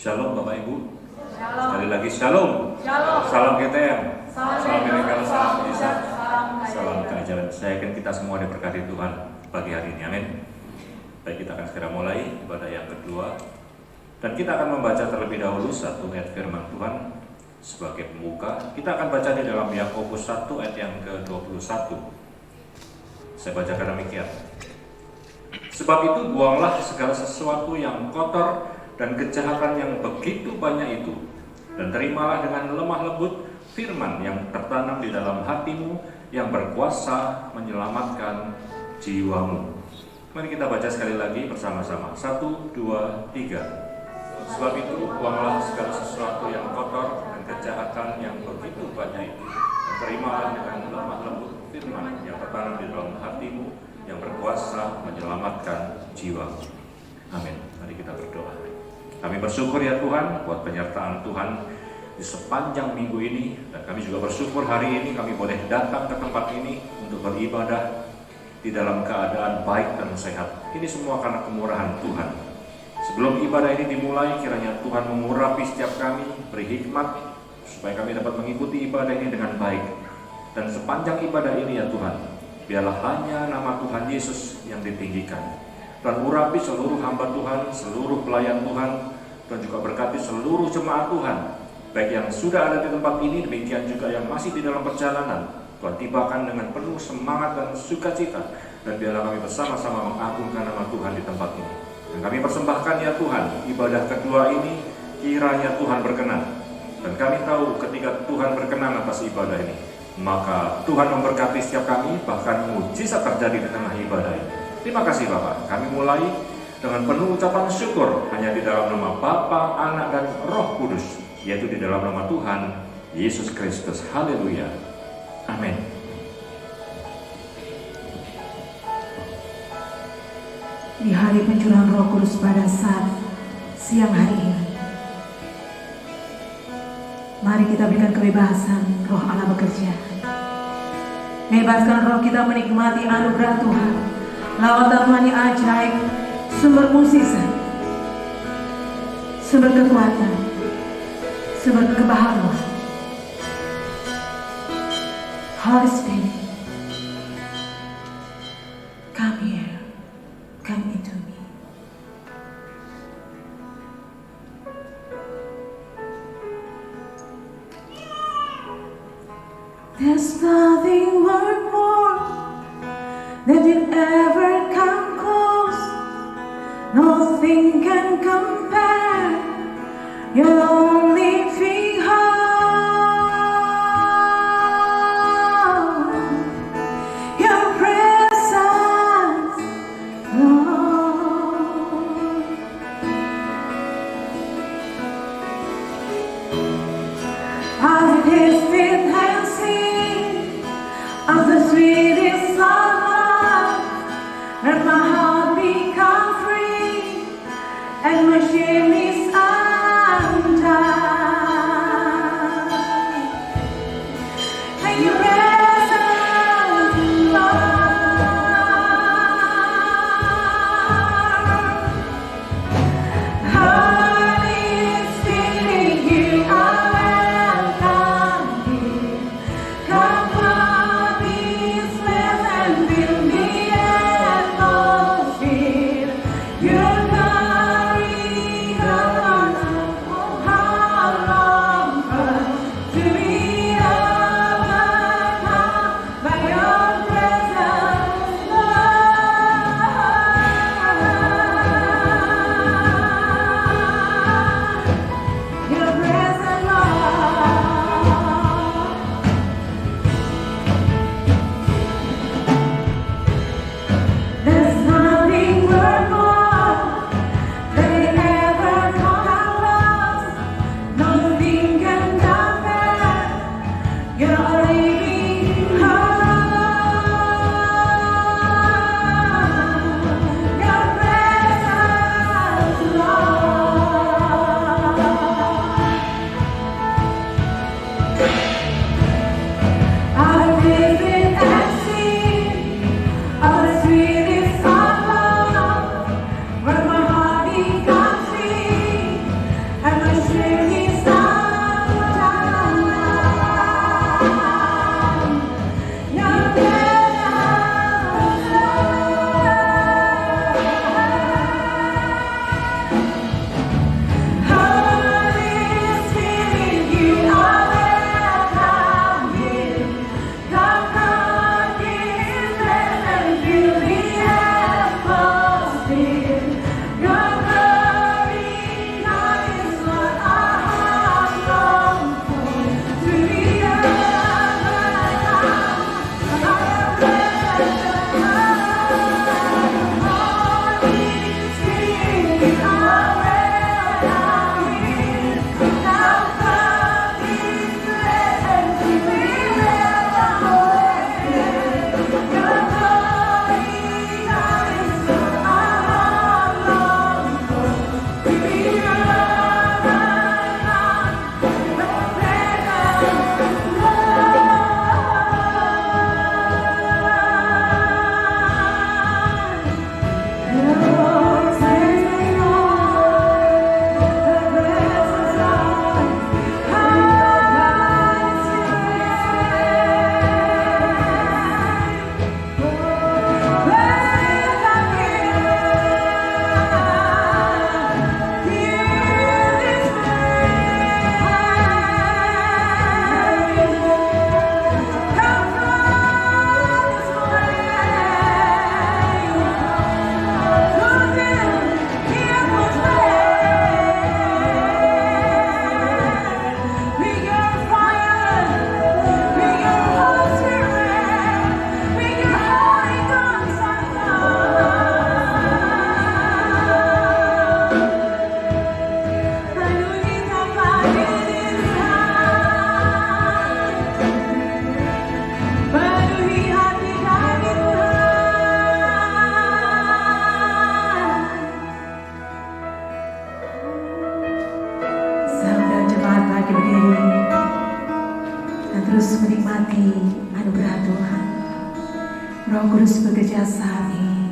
Shalom Bapak Ibu. Shalom. Sekali lagi shalom. Shalom. Salam GTM. Salam Miracle, salam Isa. Salam keajaiban. Saya yakin kita semua diberkati Tuhan pagi hari ini. Amin. Baik, kita akan segera mulai ibadah yang kedua. Dan kita akan membaca terlebih dahulu satu ayat firman Tuhan sebagai pembuka. Kita akan baca di dalam Yakobus 1 ayat yang ke-21. Saya bacakan demikian. Sebab itu buanglah segala sesuatu yang kotor dan kejahatan yang begitu banyak itu, dan terimalah dengan lemah lembut firman yang tertanam di dalam hatimu, yang berkuasa menyelamatkan jiwamu. Mari kita baca sekali lagi bersama-sama. 1, 2, 3. Sebab itu buanglah segala sesuatu yang kotor dan kejahatan yang begitu banyak itu, dan terimalah dengan lemah lembut firman yang tertanam di dalam hatimu, yang berkuasa menyelamatkan jiwamu. Amin. Mari kita berdoa. Kami bersyukur ya Tuhan buat penyertaan Tuhan di sepanjang minggu ini, dan kami juga bersyukur hari ini kami boleh datang ke tempat ini untuk beribadah di dalam keadaan baik dan sehat. Ini semua karena kemurahan Tuhan. Sebelum ibadah ini dimulai, kiranya Tuhan mengurapi setiap kami, beri hikmat supaya kami dapat mengikuti ibadah ini dengan baik. Dan sepanjang ibadah ini ya Tuhan, biarlah hanya nama Tuhan Yesus yang ditinggikan. Dan urapi seluruh hamba Tuhan, seluruh pelayan Tuhan, dan juga berkati seluruh jemaat Tuhan, baik yang sudah ada di tempat ini, demikian juga yang masih di dalam perjalanan. Tuhan tibakan dengan penuh semangat dan sukacita, dan biarlah kami bersama-sama mengagungkan nama Tuhan di tempat ini. Dan kami persembahkan ya Tuhan, ibadah kedua ini kiranya Tuhan berkenan. Dan kami tahu ketika Tuhan berkenan atas ibadah ini, maka Tuhan memberkati setiap kami, bahkan mujizat terjadi di tengah ibadah ini. Terima kasih Bapak. Kami mulai dengan penuh ucapan syukur hanya di dalam nama Bapa, Anak, dan Roh Kudus, yaitu di dalam nama Tuhan Yesus Kristus. Haleluya. Amin. Di hari pencurahan Roh Kudus pada saat siang hari ini, mari kita berikan kebebasan Roh Allah bekerja. Bebaskan roh kita menikmati anugerah Tuhan, lawatan Tuhan yang ajaib, sumber mukjizat, sumber kekuatan, sumber kebahagiaan. Holy Spirit, come here, come into me. There's nothing worth more that did ever come close. Nothing can compare. You're the only thing whole. Your presence, Lord. As it is in and seen, as the sweetest song, let my heart become free, and my shame is undone. And your presence, Lord. Holy Spirit, you are welcome here. Come flood this place and fill the atmosphere. Your glory, God. terus menikmati anugerah Tuhan. Roh Kudus bekerja saat ini.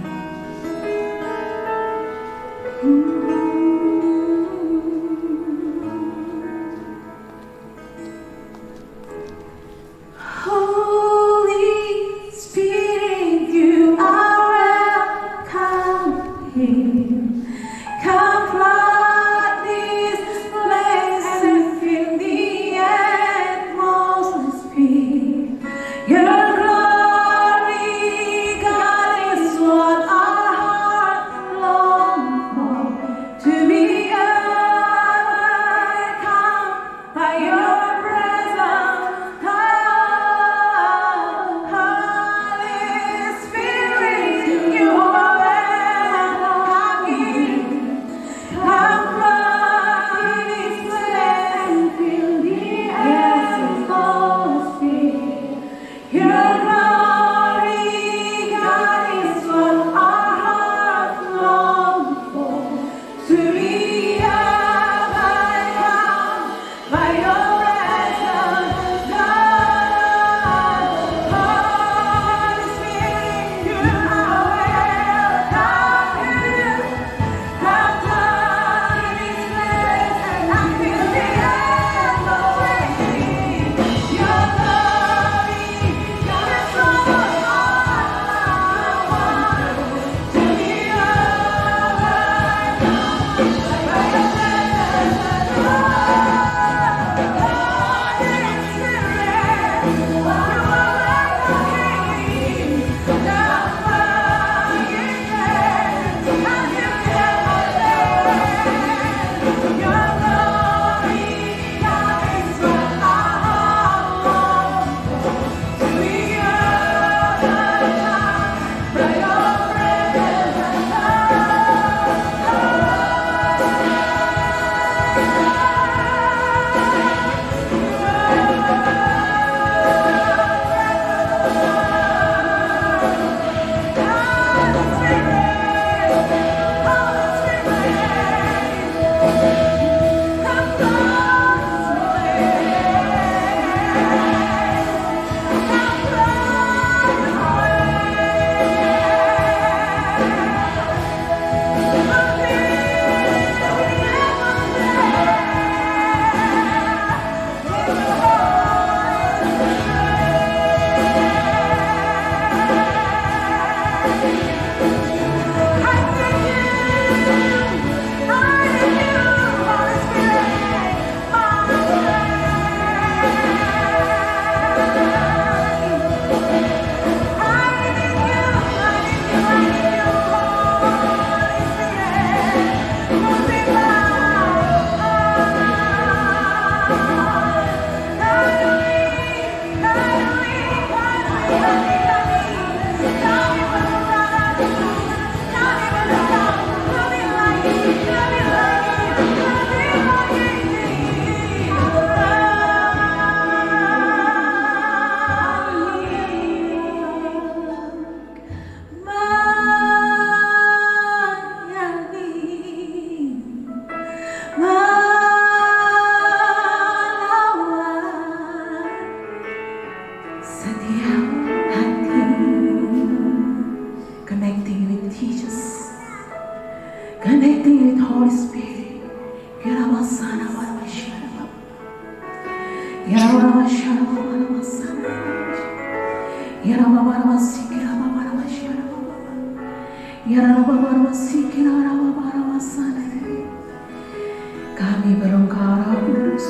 Kami berengkau Roh Kudus,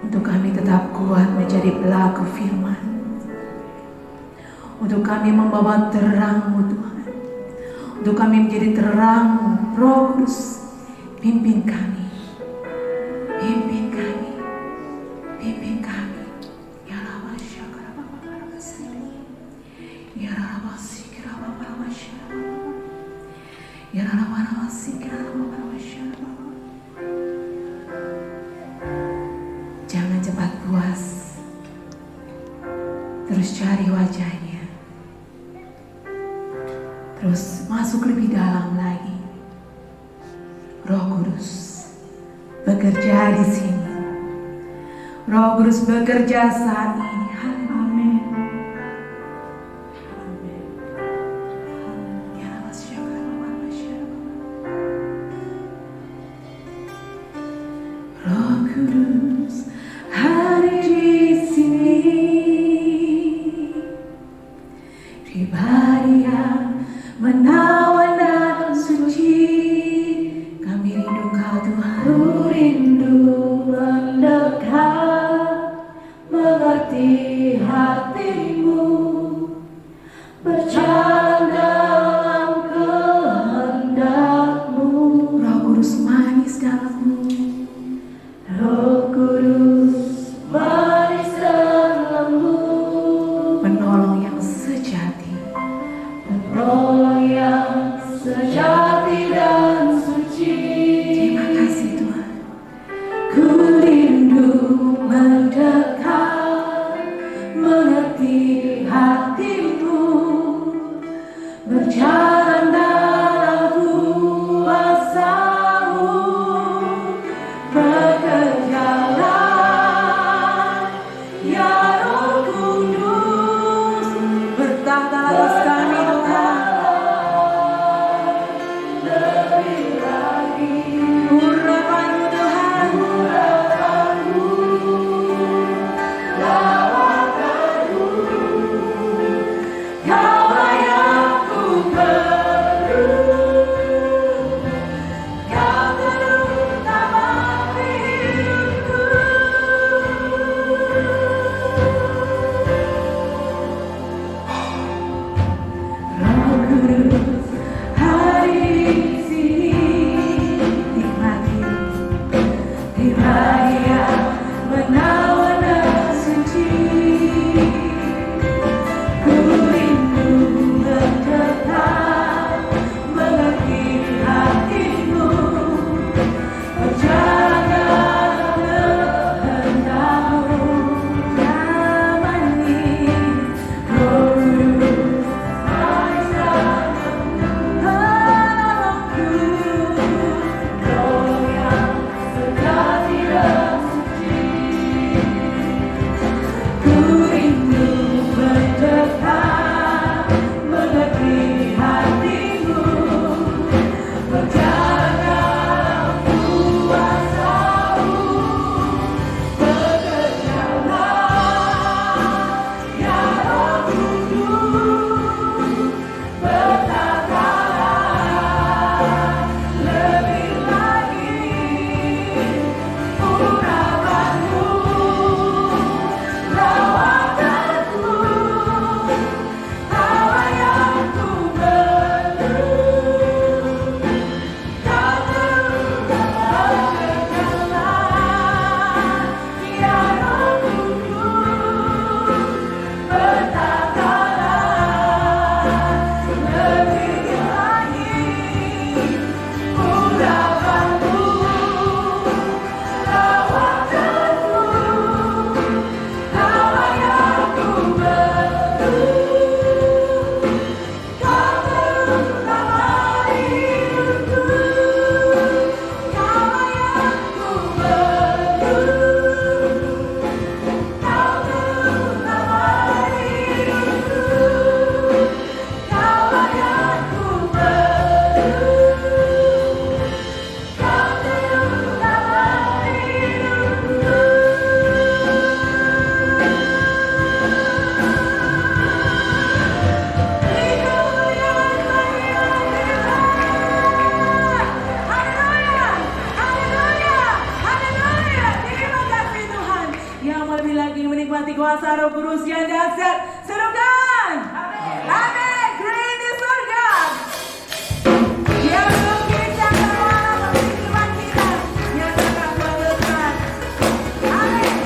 untuk kami tetap kuat menjadi pelaku firman, untuk kami membawa terang-Mu Tuhan, untuk kami menjadi terang. Roh Kudus, pimpin kami, pimpin kami, pimpin kami. Ya Rabba Syakara Baba Rabba Sini, Ya Rabba Sikira Baba Rabba Syakara, Ya Rabba Rabba Sikira Baba Rabba Syakara. Jangan cepat puas, terus cari wajahnya, terus masuk lebih dalam lagi. Roh Kudus bekerja di sini. Roh Kudus bekerja saat ini. Amin. Roh Kudus hadir di sini, pribadi yang menawan dan suci. Kami rindu Kau Tuhan. Ku rindu mendekat, mengerti hatimu, berjalan dalam kehendak-Mu. Roh Kudus manis dalam-Mu. Roh Kudus manis dan lembut, penolong yang sejati, penolong yang sejati dan suci. Terima kasih Tuhan. Ku rindu mendekat, mengerti hatimu, berjalan dalam kuasa-Mu. Bekerjalah ya Roh Kudus, bertahta atas kami Tuhan. Lebih lagi urapan-Mu Tuhan, urapan-Mu, lawakan-Mu. Kaulah yang ku perlu, Kau terutama hidupku. Roh Kudus hadir di sini, nikmati yang menawan dan suci. Ku rindu mendekat, mengerti hatimu, berjalan dalam kehendak-Mu. Zaman ini Roh Kudus manis dan lembut, Roh yang sejati dan suci. Ku rindu mendekat, mengerti hatimu, berjalan dalam kuasa-Mu. Bekerjalah ya Roh Kudus, bertahtalah lebih lagi urapan-Mu, lawakan-Mu. Kaulah yang ku perlu, Kau terutama bekerjalah ya Roh Kudus, bertahtalah lebih lagi urapan-Mu, lawakan-Mu. Kaulah yang ku perlu, Kau terutama hidupku. Kaulah yang ku perlu, Kau terutama hidupku. Kaulah yang ku perlu, Kau terutama hidupku. Haleluya, haleluya, haleluya. Terima kasih Tuhan. Yang lebih lagi menikmati kuasa Roh Kudus yang dahsyat. Serukan. Amin. Gereja di surga. Dia melukiskan segala kehidupan kita yang akan berdekat. Amin.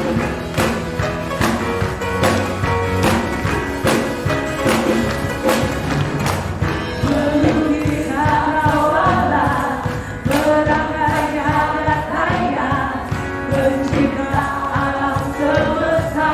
Melukiskan Allah, berangkat jagat raya, pencipta alam semesta.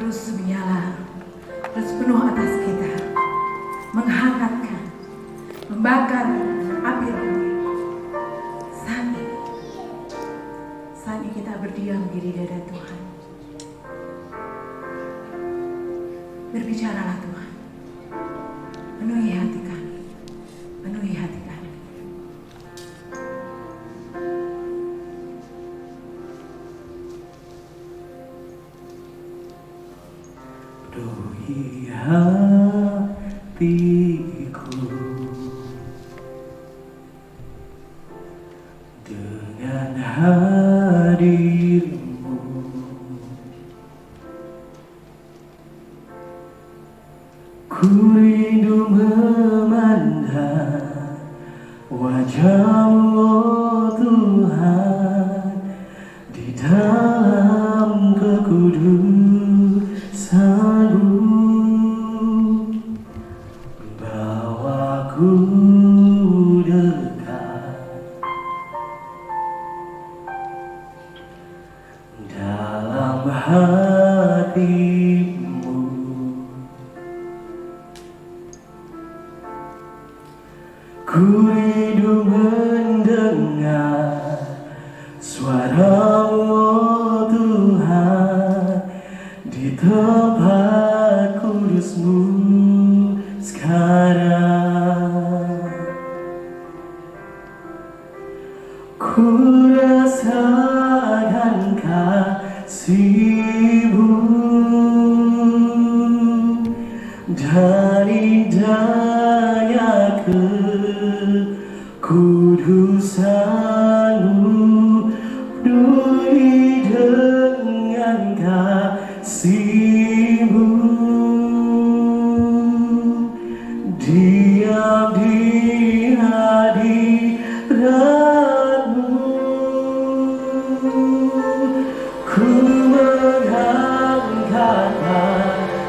terus menyala, terus penuh atas kita, menghangatkan, membakar api rohani. Saat ini kita berdiam diri di hadapan Tuhan. Berbicaralah Tuhan, penuhi hati kami, penuhi hati kami. Penuhi hatiku dengan hadirmu, ku rindu memandang wajah-Mu, oh Tuhan, di dalam kekudusan-Mu. Bawaku dekat dalam hati-Mu, ku rindu mendengar suara-Mu, oh Tuhan, di tempat kudus-Mu sekarang. Ku rasakan kasih-Mu dan indahnya kekudusan-Mu, penuhi dengan kasih-Mu, diam di hadirat-Mu, ku mengangkat tanganku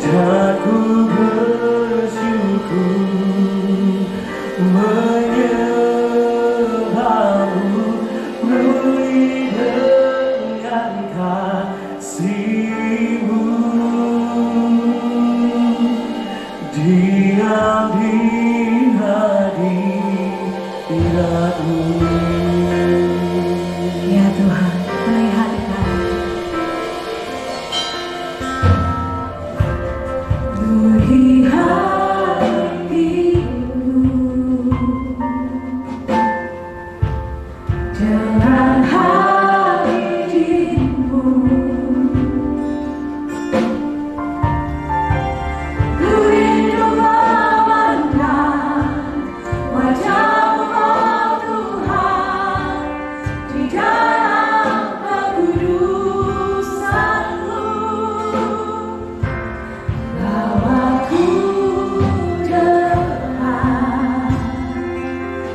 dan ku bersyukur menyembah-Mu, penuhi dengan kasih-Mu, diam di hadirat-Mu. Ya Tuhan, penuhi hati kami. Penuhi hatiku dengan hadirat-Mu, ku rindu memandang wajah-Mu, oh Tuhan, di dalam kekudusan-Mu. Bawaku dekat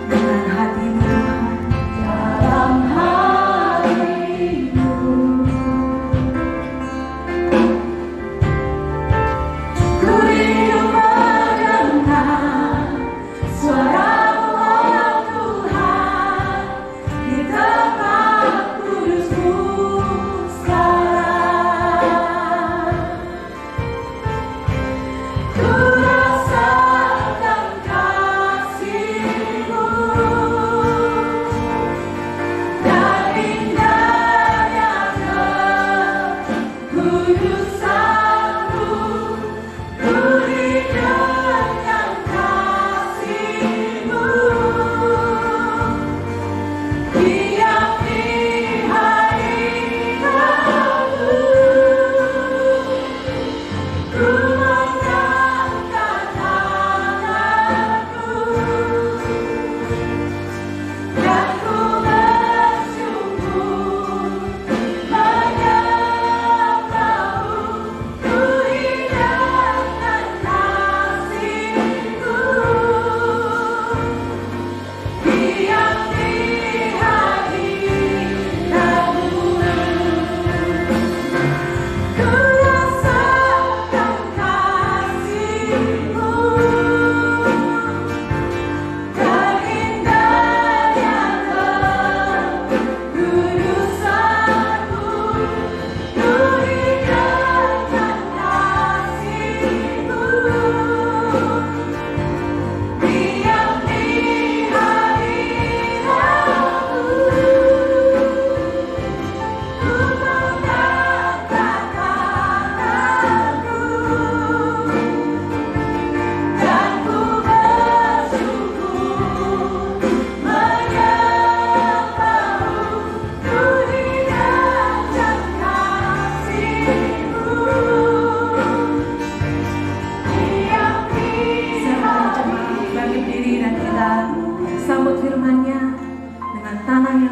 dengan hati-Mu, Tuhan, dalam hati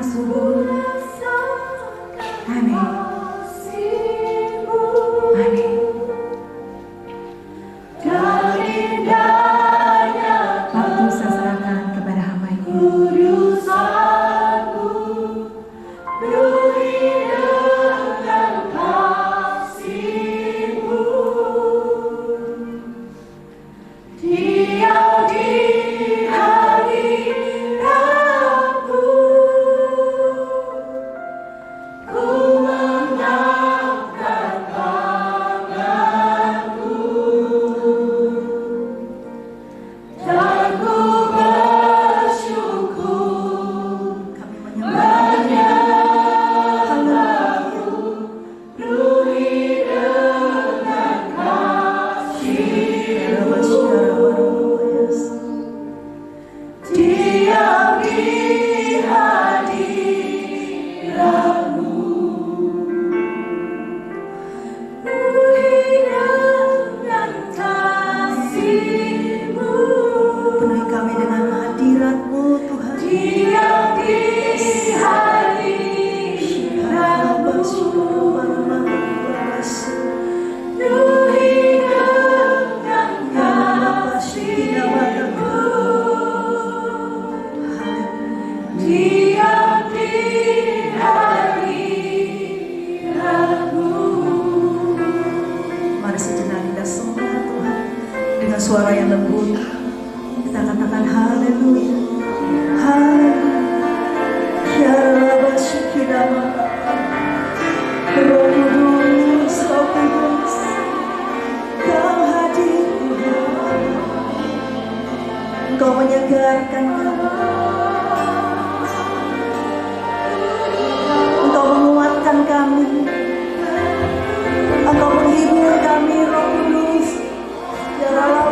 subur. Amin. Amin. Waktu saya serahkan kepada hamba-Nya. Suara yang lembut kita katakan haleluya, haleluya. Roh Kudus, Roh Kudus, Kau hadir Tuhan. Engkau menyegarkan kami, Engkau menguatkan kami, Engkau menghibur kami, Roh Kudus. Ya Allah,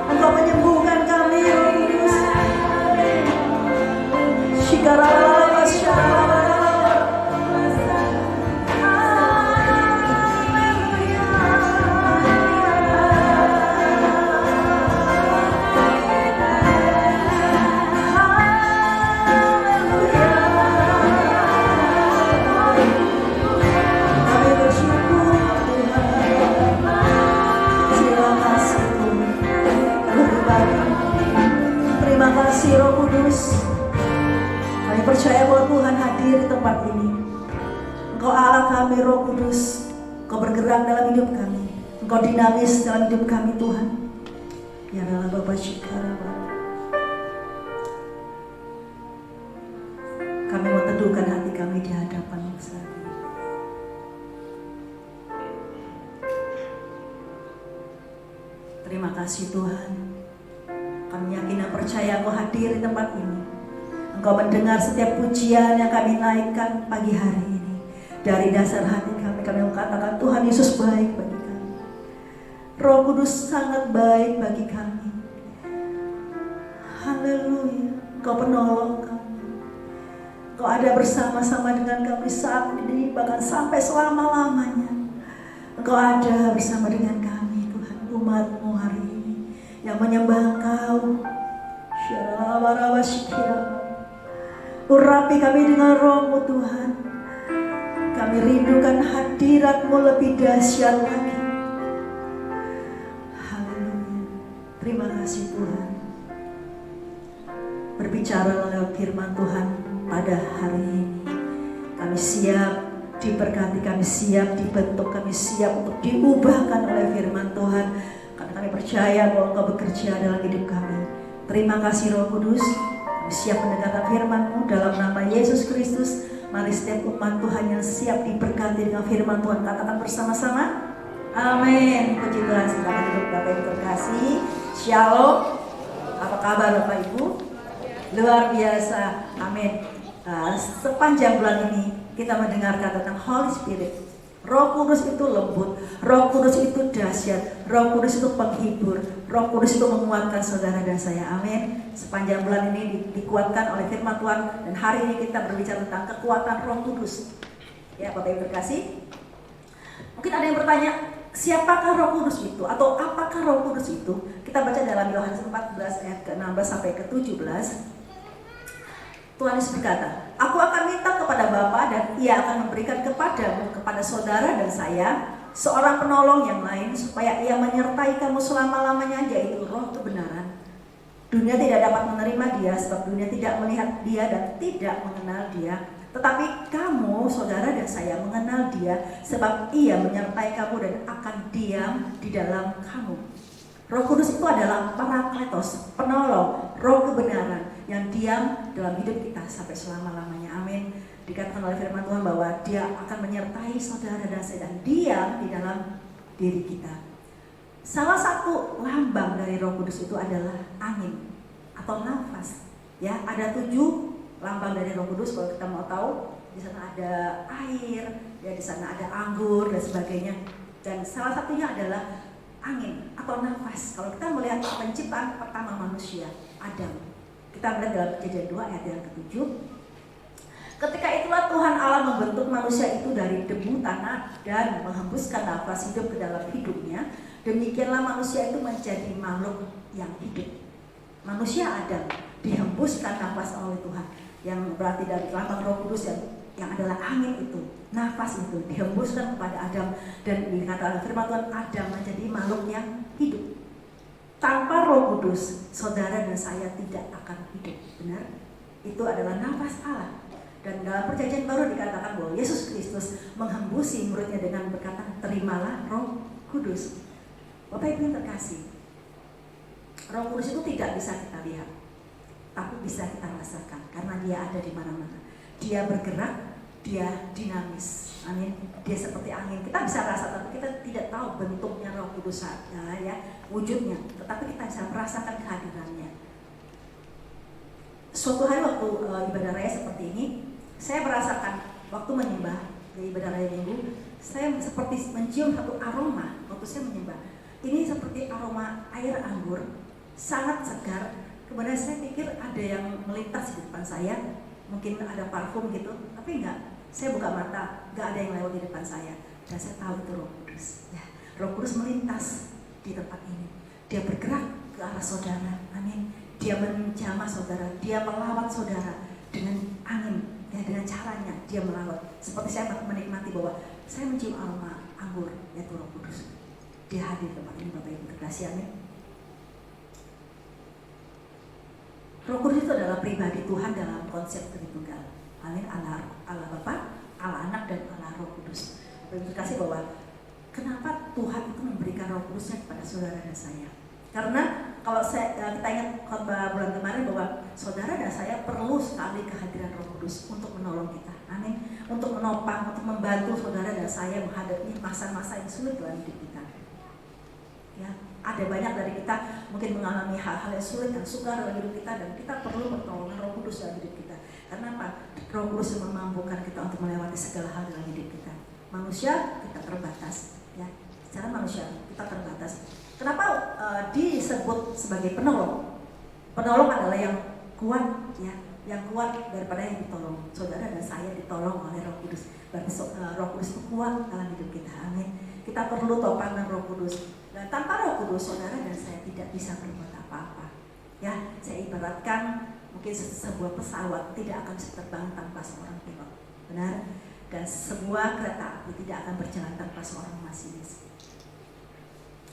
Engkau menyembuhkan kami, Roh Kudus. Terima kasih Roh Kudus. Kami percaya bahwa Tuhan hadir di tempat ini. Engkau Allah kami, Roh Kudus. Engkau bergerak dalam hidup kami. Engkau dinamis dalam hidup kami, Tuhan. Ya Allah, Bapak Syikara. Kami mau teduhkan hati kami di hadapan-Mu saat ini. Terima kasih Tuhan. Kami yakin dan percaya Engkau hadir di tempat ini. Engkau mendengar setiap pujian yang kami naikkan pagi hari ini. Dari dasar hati kami mengatakan Tuhan Yesus baik bagi kami. Roh Kudus sangat baik bagi kami. Haleluya. Engkau penolong kami. Engkau ada bersama-sama dengan kami saat ini, bahkan sampai selama-lamanya. Engkau ada bersama dengan kami, Tuhan, umat-Mu hari ini yang menyembah Engkau. Urapi kami dengan Roh-Mu, Tuhan. Kami rindukan hadirat-Mu lebih dahsyat lagi. Haleluya. Terima kasih Tuhan. Berbicara lewat firman Tuhan pada hari ini. Kami siap diberkati, kami siap dibentuk, kami siap untuk diubahkan oleh firman Tuhan. Karena kami percaya bahwa Engkau bekerja dalam hidup kami. Terima kasih Roh Kudus. Kami siap mendengarkan firman-Mu dalam nama Yesus Kristus. Mari setiap umat Tuhan yang siap diberkati dengan firman Tuhan katakan bersama-sama. Amin. Puji Tuhan. Silakan duduk Bapak Ibu terkasih. Shalom. Apa kabar Bapak Ibu? Luar biasa. Amin. Sepanjang bulan ini kita mendengarkan tentang Holy Spirit. Roh Kudus itu lembut, Roh Kudus itu dahsyat, Roh Kudus itu penghibur, Roh Kudus itu menguatkan saudara dan saya. Amin. Sepanjang bulan ini dikuatkan oleh firman Tuhan, dan hari ini kita berbicara tentang kekuatan Roh Kudus. Ya, Bapak Ibu terkasih. Mungkin ada yang bertanya, siapakah Roh Kudus itu? Atau apakah Roh Kudus itu? Kita baca dalam Yohanes 14 ayat ke-16 sampai ke-17. Tuhan Yesus berkata, "Aku akan minta kepada Bapa dan Ia akan memberikan kepadamu, kepada saudara dan saya, seorang penolong yang lain, supaya Ia menyertai kamu selama-lamanya, yaitu Roh kebenaran. Dunia tidak dapat menerima Dia, sebab dunia tidak melihat Dia dan tidak mengenal Dia. Tetapi kamu, saudara dan saya, mengenal Dia, sebab Ia menyertai kamu dan akan diam di dalam kamu." Roh Kudus itu adalah Parakletos, penolong, Roh kebenaran yang diam dalam hidup kita sampai selama-lamanya. Amin. Dikatakan oleh firman Tuhan bahwa Dia akan menyertai saudara dan saya dan diam di dalam diri kita. Salah satu lambang dari Roh Kudus itu adalah angin atau nafas. Ya, ada 7 lambang dari Roh Kudus. Kalau kita mau tahu, di sana ada air, ya di sana ada anggur dan sebagainya. Dan salah satunya adalah angin atau nafas. Kalau kita melihat penciptaan pertama manusia, Adam, kita melihat dalam Kejadian 2 ayat yang ke-7. Ketika itulah Tuhan Allah membentuk manusia itu dari debu tanah dan menghembuskan nafas hidup ke dalam hidupnya. Demikianlah manusia itu menjadi makhluk yang hidup. Manusia Adam dihembuskan nafas oleh Tuhan, yang berarti dari lambang Roh Kudus yang adalah angin itu, nafas itu dihembuskan kepada Adam, dan dikatakan firman Tuhan, Adam menjadi makhluk yang hidup. Tanpa Roh Kudus, saudara dan saya tidak akan hidup. Benar? Itu adalah nafas Allah. Dan dalam Perjanjian Baru dikatakan bahwa Yesus Kristus menghembusi muridnya dengan berkata, "Terimalah Roh Kudus." Bapak Ibu yang terkasih, Roh Kudus itu tidak bisa kita lihat, tapi bisa kita rasakan karena Dia ada di mana-mana. Dia bergerak, Dia dinamis. Amin. Dia seperti angin. Kita bisa rasa, tapi kita tidak tahu bentuknya Roh Kudus ya, wujudnya. Tetapi kita bisa merasakan kehadirannya. Suatu hari waktu ibadah raya seperti ini, saya merasakan waktu menyembah di ibadah raya Minggu, saya seperti mencium satu aroma waktu saya menyembah. Ini seperti aroma air anggur, sangat segar. Kemudian saya pikir ada yang melintas di depan saya, mungkin ada parfum gitu, tapi enggak. Saya buka mata, enggak ada yang lewat di depan saya, dan saya tahu itu Roh Kudus. Ya, Roh Kudus melintas di tempat ini. Dia bergerak ke arah saudara, amin. Dia menjamah saudara, dia melawat saudara dengan angin, ya, dengan caranya dia melawat. Seperti saya menikmati bahwa saya mencium aroma anggur, yaitu Roh Kudus. Dia hadir di tempat ini, Bapak Ibu terkasih, amin. Roh Kudus itu adalah pribadi Tuhan dalam konsep Tritunggal. Amin. Allah Bapa, Allah Anak, dan Allah Roh Kudus. Bapak Ibu terkasih bahwa kenapa Tuhan itu memberikan Roh Kudusnya kepada saudara dan saya? Karena kalau kita ingat khotbah bulan kemarin bahwa saudara dan saya perlu sekali kehadiran Roh Kudus untuk menolong kita. Amin. Untuk menopang, untuk membantu saudara dan saya menghadapi masa-masa yang sulit dalam hidup kita. Ya, ada banyak dari kita mungkin mengalami hal-hal yang sulit dan sukar dalam hidup kita, dan kita perlu pertolongan Roh Kudus dalam hidup kita. Karena apa? Roh Kudus yang memampukan kita untuk melewati segala hal dalam hidup kita. Manusia kita terbatas, ya. Secara manusia kita terbatas. Kenapa disebut sebagai penolong? Penolong adalah yang kuat, ya, yang kuat daripada yang ditolong. Saudara dan saya ditolong oleh Roh Kudus. Berarti Roh Kudus itu kuat dalam hidup kita. Amin. Kita perlu topangan Roh Kudus. Dan tanpa Roh Kudus, saudara dan saya tidak bisa berbuat apa-apa. Ya, saya ibaratkan mungkin sebuah pesawat tidak akan bisa terbang tanpa seorang pilot. Benar? Dan sebuah kereta api tidak akan berjalan tanpa seorang masinis.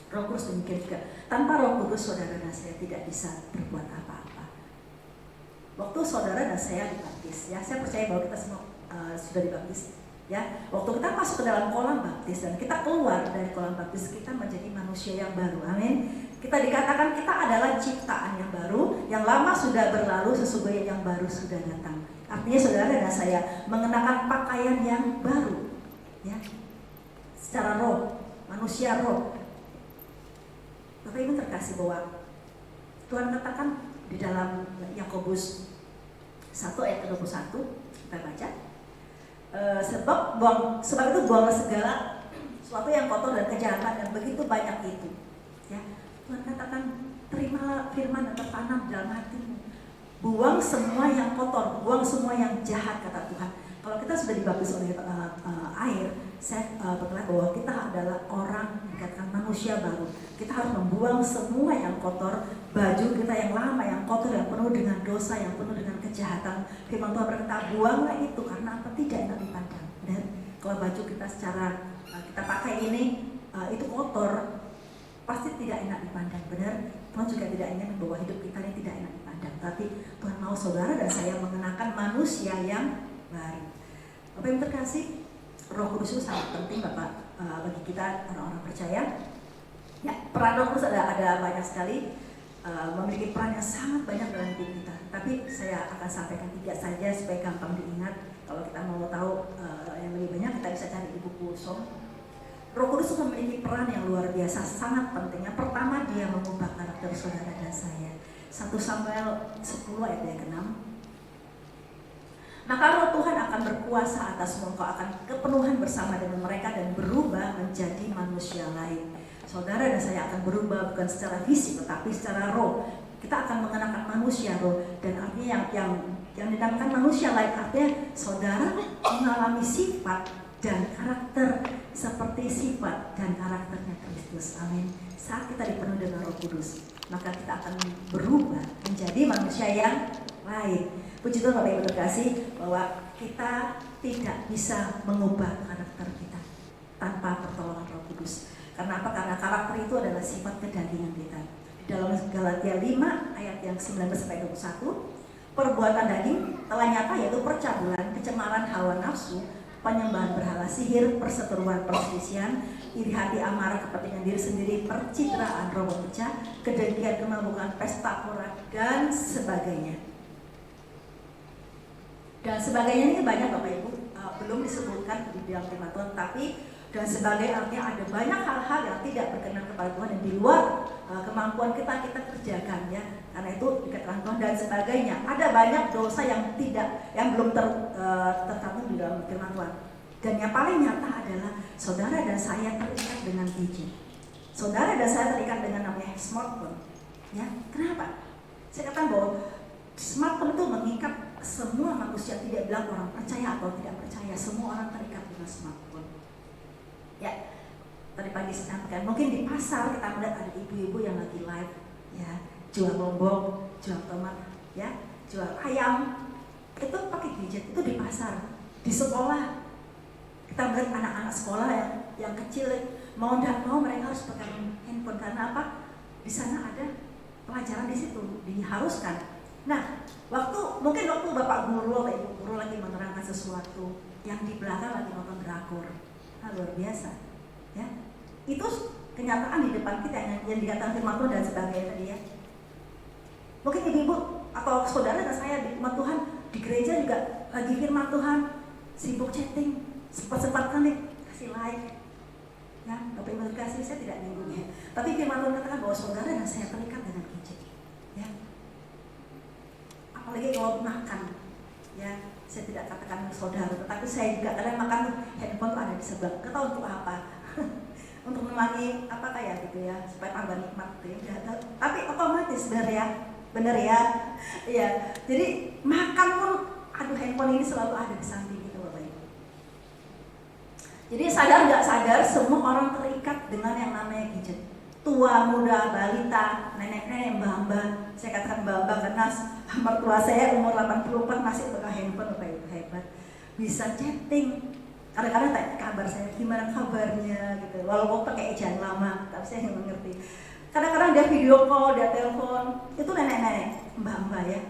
Roh Kudus demikian juga. Tanpa Roh Kudus, saudara dan saya tidak bisa berbuat apa-apa. Waktu saudara dan saya dibaptis, ya, saya percaya bahwa kita semua sudah dibaptis. Ya, waktu kita masuk ke dalam kolam baptis dan kita keluar dari kolam baptis, kita menjadi manusia yang baru. Amin. Kita dikatakan kita adalah ciptaan yang baru, yang lama sudah berlalu, sesungguhnya yang baru sudah datang. Artinya saudara dan saya mengenakan pakaian yang baru, ya, secara roh, manusia roh. Bapak Ibu terkasih bahwa Tuhan katakan di dalam Yakobus 1 ayat 21, kita baca. Sebab itu buanglah segala sesuatu yang kotor dan kejahatan yang begitu banyak itu. Ya, Tuhan katakan, terimalah firman yang tertanam dalam hatimu. Buang semua yang kotor, buang semua yang jahat, kata Tuhan. Kalau kita sudah dibaptis oleh air, saya berkata bahwa kita adalah orang, dikatakan manusia baru. Kita harus membuang semua yang kotor, baju kita yang lama, yang kotor, yang penuh dengan dosa, yang penuh dengan kejahatan. Firman Tuhan berkata, buanglah itu karena apa? Tidak enak dipandang. Dan kalau baju kita secara kita pakai ini itu kotor, pasti tidak enak dipandang. Benar? Tuhan juga tidak ingin bahwa hidup kita ini tidak enak dipandang. Tapi Tuhan mau saudara dan saya mengenakan manusia yang baru. Bapak yang terkasih, Roh Kudus itu sangat penting Bapak bagi kita orang-orang percaya. Ya, peran Roh Kudus ada banyak sekali, memiliki peran yang sangat banyak dalam hidup kita. Tapi saya akan sampaikan 3 saja supaya gampang diingat. Kalau kita mau tahu yang lebih banyak, kita bisa cari di buku Som. Roh Kudus memiliki peran yang luar biasa, sangat penting. Yang pertama, dia mengubah karakter saudara dan saya. 1 Samuel 10 ayat yang ke-6. Maka roh Tuhan akan berkuasa atasmu, engkau akan kepenuhan bersama dengan mereka dan berubah menjadi manusia lain. Saudara dan saya akan berubah bukan secara fisik tetapi secara roh. Kita akan mengenakan manusia roh, dan artinya yang dinamakan manusia lain artinya saudara mengalami sifat dan karakter seperti sifat dan karakternya Kristus. Amin. Saat kita dipenuhi dengan Roh Kudus, maka kita akan berubah menjadi manusia yang lain. Puji Tuhan Bapak Ibu terkasih, bahwa kita tidak bisa mengubah karakter kita tanpa pertolongan Roh Kudus. Karena apa? Karena karakter itu adalah sifat kedagingan kita. Di dalam Galatia 5 ayat yang 19-21, perbuatan daging telah nyata, yaitu percabulan, kecemaran hawa nafsu, penyembahan berhala, sihir, perseteruan, perselisihan, iri hati, amarah, kepentingan diri sendiri, percitraan, roh pecah, kedengkian, kemabukan, pesta pora, dan sebagainya. Dan sebagainya ini banyak Bapak Ibu, belum disebutkan di dalam firman Tuhan, tapi dan sebagainya artinya ada banyak hal-hal yang tidak berkenan kepada Tuhan yang di luar kemampuan kita kerjakan ya. Karena itu dikatakan Tuhan dan sebagainya. Ada banyak dosa yang belum tercantum di dalam firman Tuhan. Dan yang paling nyata adalah saudara dan saya terikat dengan gadget. Saudara dan saya terikat dengan namanya smartphone. Ya, kenapa? Saya katakan bahwa smartphone itu mengikat semua manusia, tidak bilang orang percaya atau tidak percaya, semua orang terikat dengan smartphone. Ya, tadi pagi saya sampaikan, mungkin di pasar kita melihat ada ibu-ibu yang lagi live, ya, jual lombok, jual tomat, ya, jual ayam, itu pakai gadget, itu di pasar, di sekolah. Kita melihat anak-anak sekolah yang kecil, mau tidak mau mereka harus pegang handphone karena apa? Di sana ada pelajaran di situ, diharuskan. Nah, mungkin waktu Bapak guru atau Ibu guru lagi menerangkan sesuatu, yang di belakang lagi nonton drakor, luar biasa, ya. Itu kenyataan di depan kita yang dikatakan firman Tuhan dan sebagainya tadi ya. Mungkin ibu-ibu atau saudara dan saya di rumah Tuhan, di gereja juga lagi firman Tuhan, sibuk chatting, sempat-sempat nih kasih like, ya. Bapak Ibu kasih, saya tidak nyinggung ya. Tapi firman Tuhan katakan bahwa saudara dan saya terikat dengan gadget, ya. Apalagi kalau makan, ya, saya tidak katakan saudara, tetapi saya juga kadang makan handphone tuh ada di sebelah. Nggak tahu untuk apa, untuk menemani apa kayak gitu ya, supaya tambah nikmat gitu ya. Tapi otomatis bener ya, iya. Jadi makan pun, aduh handphone ini selalu ada di samping gitu Bapak Ibu. Jadi sadar nggak sadar, semua orang terikat dengan yang namanya gadget. Tua, muda, balita, nenek-nenek, mbah-mbah. Saya katakan mbah-mbah karena mertua saya umur 84 masih pegang handphone, Bapak Ibu, hebat. Bisa chatting. Kadang-kadang tanya kabar saya, gimana kabarnya gitu. Walaupun pakai ejaan lama, tapi saya yang mengerti. Kadang-kadang dia video call, dia telepon. Itu nenek-nenek, mbah-mbah ya.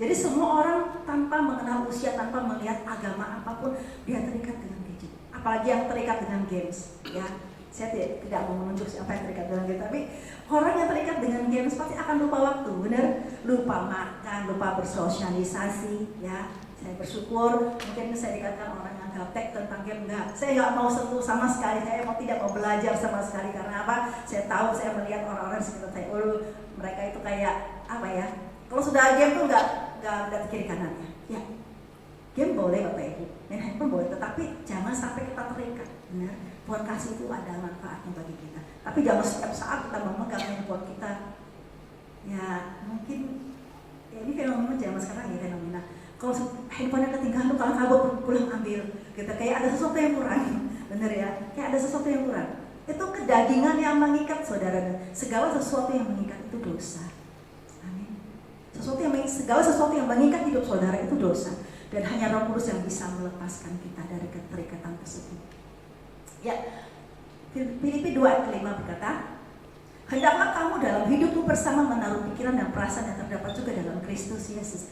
Jadi semua orang tanpa mengenal usia, tanpa melihat agama apapun, dia terikat dengan gadget. Apalagi yang terikat dengan games, ya. Saya tidak mau menunjuk siapa yang terikat dengan games, tapi orang yang terikat dengan games pasti akan lupa waktu, benar? Lupa makan, lupa bersosialisasi, ya. Saya bersyukur, mungkin saya dikatakan orang yang gaptek tentang game, enggak. Saya nggak mau sentuh sama sekali, saya tidak mau belajar sama sekali, karena apa? Saya tahu, saya melihat orang-orang sekitar saya, mereka itu kayak apa ya? Kalau sudah game tuh nggak lihat kiri kanannya, ya. Game boleh Bapak Ibu, main handphone boleh, tetapi jangan sampai kita terikat, benar? Tuhan kasih itu ada manfaatnya bagi kita. Tapi jangan setiap saat kita memegang handphone kita. Ya mungkin ya ini fenomena zaman sekarang ya, fenomena. Kalau handphonenya ketinggalan, kalau kabur pulang ambil, gitu. Kayak ada sesuatu yang kurang, bener ya? Kayak ada sesuatu yang kurang. Itu kedagingan yang mengikat, saudara. Segala sesuatu yang mengikat itu dosa. Amin. Segala sesuatu yang mengikat hidup saudara itu dosa. Dan hanya Roh Kudus yang bisa melepaskan kita dari keterikatan tersebut. Ya, Filipi 2:5 berkata, hendaklah kamu dalam hidupmu bersama menaruh pikiran dan perasaan yang terdapat juga dalam Kristus Yesus.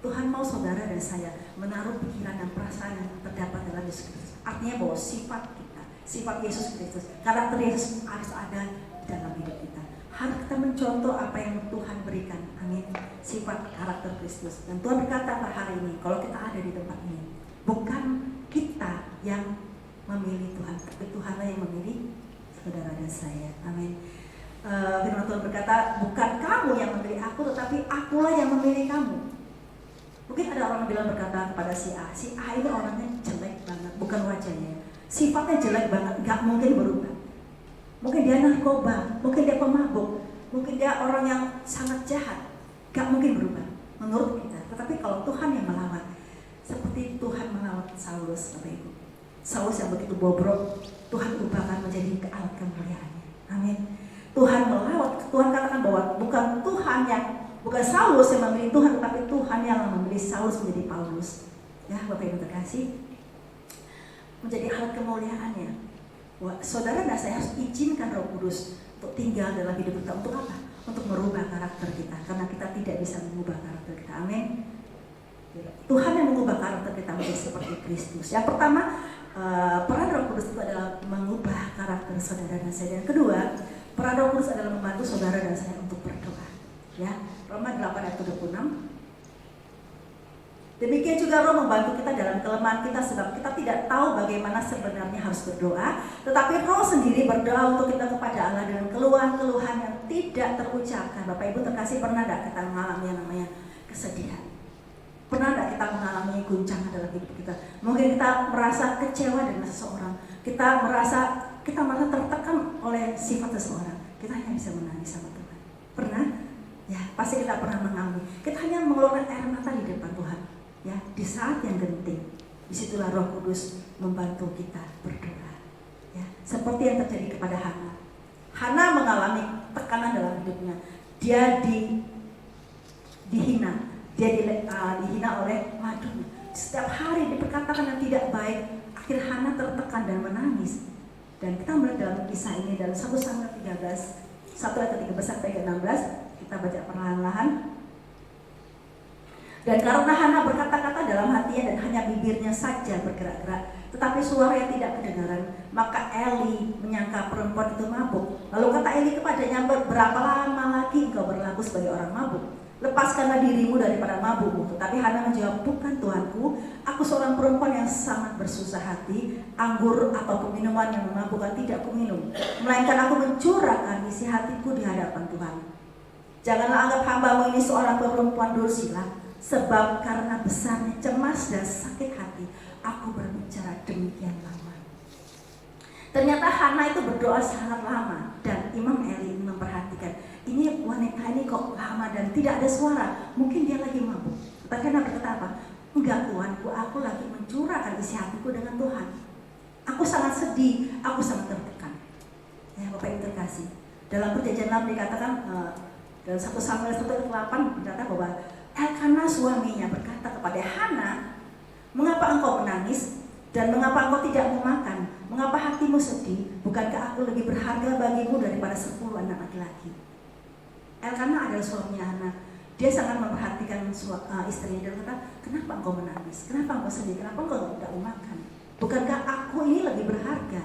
Tuhan mau saudara dan saya menaruh pikiran dan perasaan yang terdapat dalam Yesus Kristus. Artinya bahwa sifat kita, sifat Yesus Kristus, karakter Yesus harus ada dalam hidup kita. Harus kita mencontoh apa yang Tuhan berikan. Amin. Sifat karakter Kristus. Dan Tuhan berkata hari ini, kalau kita ada di tempat ini, bukan kita yang memilih Tuhan, tapi Tuhanlah yang memilih saudara dan saya. Amin. Firman Tuhan berkata, bukan kamu yang memilih aku, tetapi akulah yang memilih kamu. Mungkin ada orang bilang berkata kepada si A ini orangnya jelek banget, bukan wajahnya, sifatnya jelek banget, gak mungkin berubah. Mungkin dia narkoba, mungkin dia pemabuk, mungkin dia orang yang sangat jahat, gak mungkin berubah menurut kita. Tetapi kalau Tuhan yang melawat, seperti Tuhan melawat Saulus, Bapak Ibu. Saulus yang begitu bobrok, Tuhan ubahkan menjadi alat kemuliaannya. Amin. Tuhan melawat, Tuhan katakan bahwa bukan Saulus yang memilih Tuhan, tetapi Tuhan yang memilih Saulus menjadi Paulus. Ya, Bapak Ibu terkasih, menjadi alat kemuliaannya. Saudara dan saya harus izinkan Roh Kudus untuk tinggal dalam hidup kita. Untuk apa? Untuk merubah karakter kita, karena kita tidak bisa mengubah karakter kita. Amin. Tuhan yang mengubah karakter kita menjadi seperti Kristus. Yang pertama, peran Roh Kudus itu adalah mengubah karakter saudara dan saya. Yang kedua, peran Roh Kudus adalah membantu saudara dan saya untuk berdoa. Ya, Roma 8:26. Demikian juga Roh membantu kita dalam kelemahan kita, sebab kita tidak tahu bagaimana sebenarnya harus berdoa, tetapi Roh sendiri berdoa untuk kita kepada Allah dengan keluhan-keluhan yang tidak terucapkan. Bapak Ibu terkasih, pernah tidak kita mengalami yang namanya kesedihan? Pernah tidak kita mengalami guncangan dalam hidup kita? Mungkin kita merasa kecewa dengan seseorang, kita merasa tertekan oleh sifat seseorang. Kita hanya bisa menangis sama Tuhan. Pernah? Ya, pasti kita pernah mengalami. Kita hanya mengeluarkan air mata di depan Tuhan. Ya, di saat yang genting, disitulah Roh Kudus membantu kita berdoa. Ya, seperti yang terjadi kepada Hana. Hana mengalami tekanan dalam hidupnya. Dia dihina. Dia dihina oleh madunya. Setiap hari diperkatakan yang tidak baik. Akhirnya Hana tertekan dan menangis. Dan kita melihat dalam kisah ini dalam 1 Samuel 13, 1-13-16, kita baca perlahan-lahan. Dan karena Hana berkata-kata dalam hatinya dan hanya bibirnya saja bergerak-gerak, tetapi suara yang tidak kedengaran, maka Eli menyangka perempuan itu mabuk. Lalu kata Eli kepadanya, berapa lama lagi engkau berlaku sebagai orang mabuk? Lepaskanlah dirimu daripada mabukmu. Tetapi Hana menjawab, bukan Tuanku, aku seorang perempuan yang sangat bersusah hati. Anggur ataupun minuman yang memabukkan tidak kuminum, melainkan aku mencurahkan isi hatiku di hadapan Tuhan. Janganlah anggap hambamu ini seorang perempuan dursila, sebab karena besarnya cemas dan sakit hati, aku berbicara demikian lama. Ternyata Hana itu berdoa sangat lama, dan Imam Eli memperhatikan, ini wanita ini kok lama dan tidak ada suara, mungkin dia lagi mabuk. Tapi Hana berkata apa? Enggak Tuanku, aku lagi mencurahkan isi hatiku dengan Tuhan. Aku sangat sedih, aku sangat tertekan. Ya, Bapak Ibu terkasih, dalam perjanjian lama dikatakan, dalam 1 Samuel 1:8 berkata bahwa Elkana suaminya berkata kepada Hana, mengapa engkau menangis dan mengapa engkau tidak mau makan? Mengapa hatimu sedih? Bukankah aku lebih berharga bagimu daripada 10 anak laki-laki? Elkana adalah suaminya Hana. Dia sangat memperhatikan istrinya dan berkata, kenapa engkau menangis? Kenapa engkau sedih? Kenapa engkau tidak mau makan? Bukankah aku ini lebih berharga?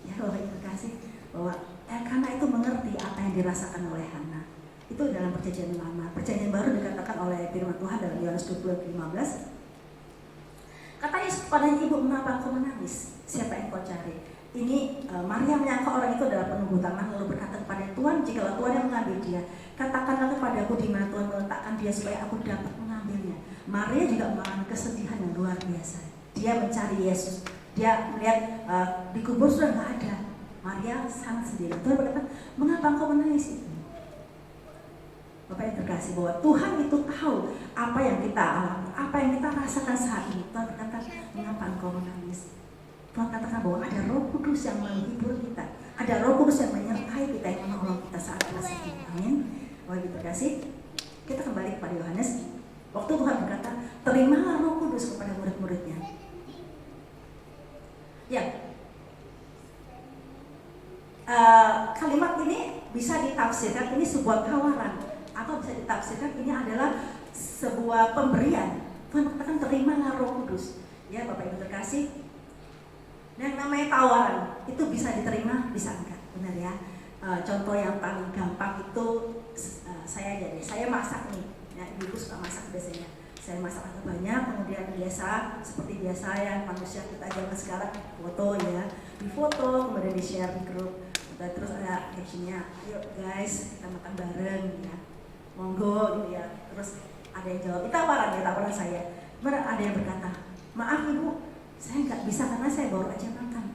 Ya, Bapak Ibu terkasih, bahwa Elkana itu mengerti apa yang dirasakan oleh Hana. Itu dalam perjanjian lama. Perjanjian baru dikatakan oleh firman Tuhan dalam Yohanes 20:15. Kata Yesus kepada ibu, mengapa engkau menangis? Siapa yang kau cari? Ini Maria menyangka orang itu adalah penunggu taman, lalu berkata kepada Tuhan, jikalau Tuhan yang mengambil dia, katakanlah kepadaku di mana Tuhan meletakkan dia supaya aku dapat mengambilnya. Maria juga mengalami kesedihan yang luar biasa. Dia mencari Yesus. Dia melihat dikubur sudah nggak ada. Maria sangat sedih. Tuhan berkata, mengapa engkau menangis itu? Bapak yang terkasih, bahwa Tuhan itu tahu apa yang kita alami, apa yang kita rasakan saat ini. Tuhan berkata, mengapa engkau menangis? Tuhan katakan bahwa ada Roh Kudus yang menghibur kita, ada Roh Kudus yang menyertai kita, yang menolong kita saat kita sakit. Amin. Bapak yang terkasih, kita kembali kepada Yohanes. Waktu Tuhan berkata, terimalah Roh Kudus kepada murid-muridnya. Ya, kalimat ini bisa ditafsirkan ini sebuah tawaran, atau bisa ditafsirkan ini adalah sebuah pemberian. Tuhan katakan terimalah Roh Kudus. Ya Bapak Ibu terkasih, yang namanya tawaran itu bisa diterima, bisa enggak, benar ya. Contoh yang paling gampang itu saya aja deh. Saya masak nih, ya, ibu suka masak biasanya. Saya masak agak banyak, kemudian biasa seperti biasa ya manusia kita zaman sekarang foto ya, difoto kemudian di share di grup. Dan terus ada captionnya, ayo guys kita makan bareng ya, monggo gitu ya. Terus ada yang jawab, itu tawaran saya. Kemudian ada yang berkata, maaf ibu, saya nggak bisa karena saya baru aja makan.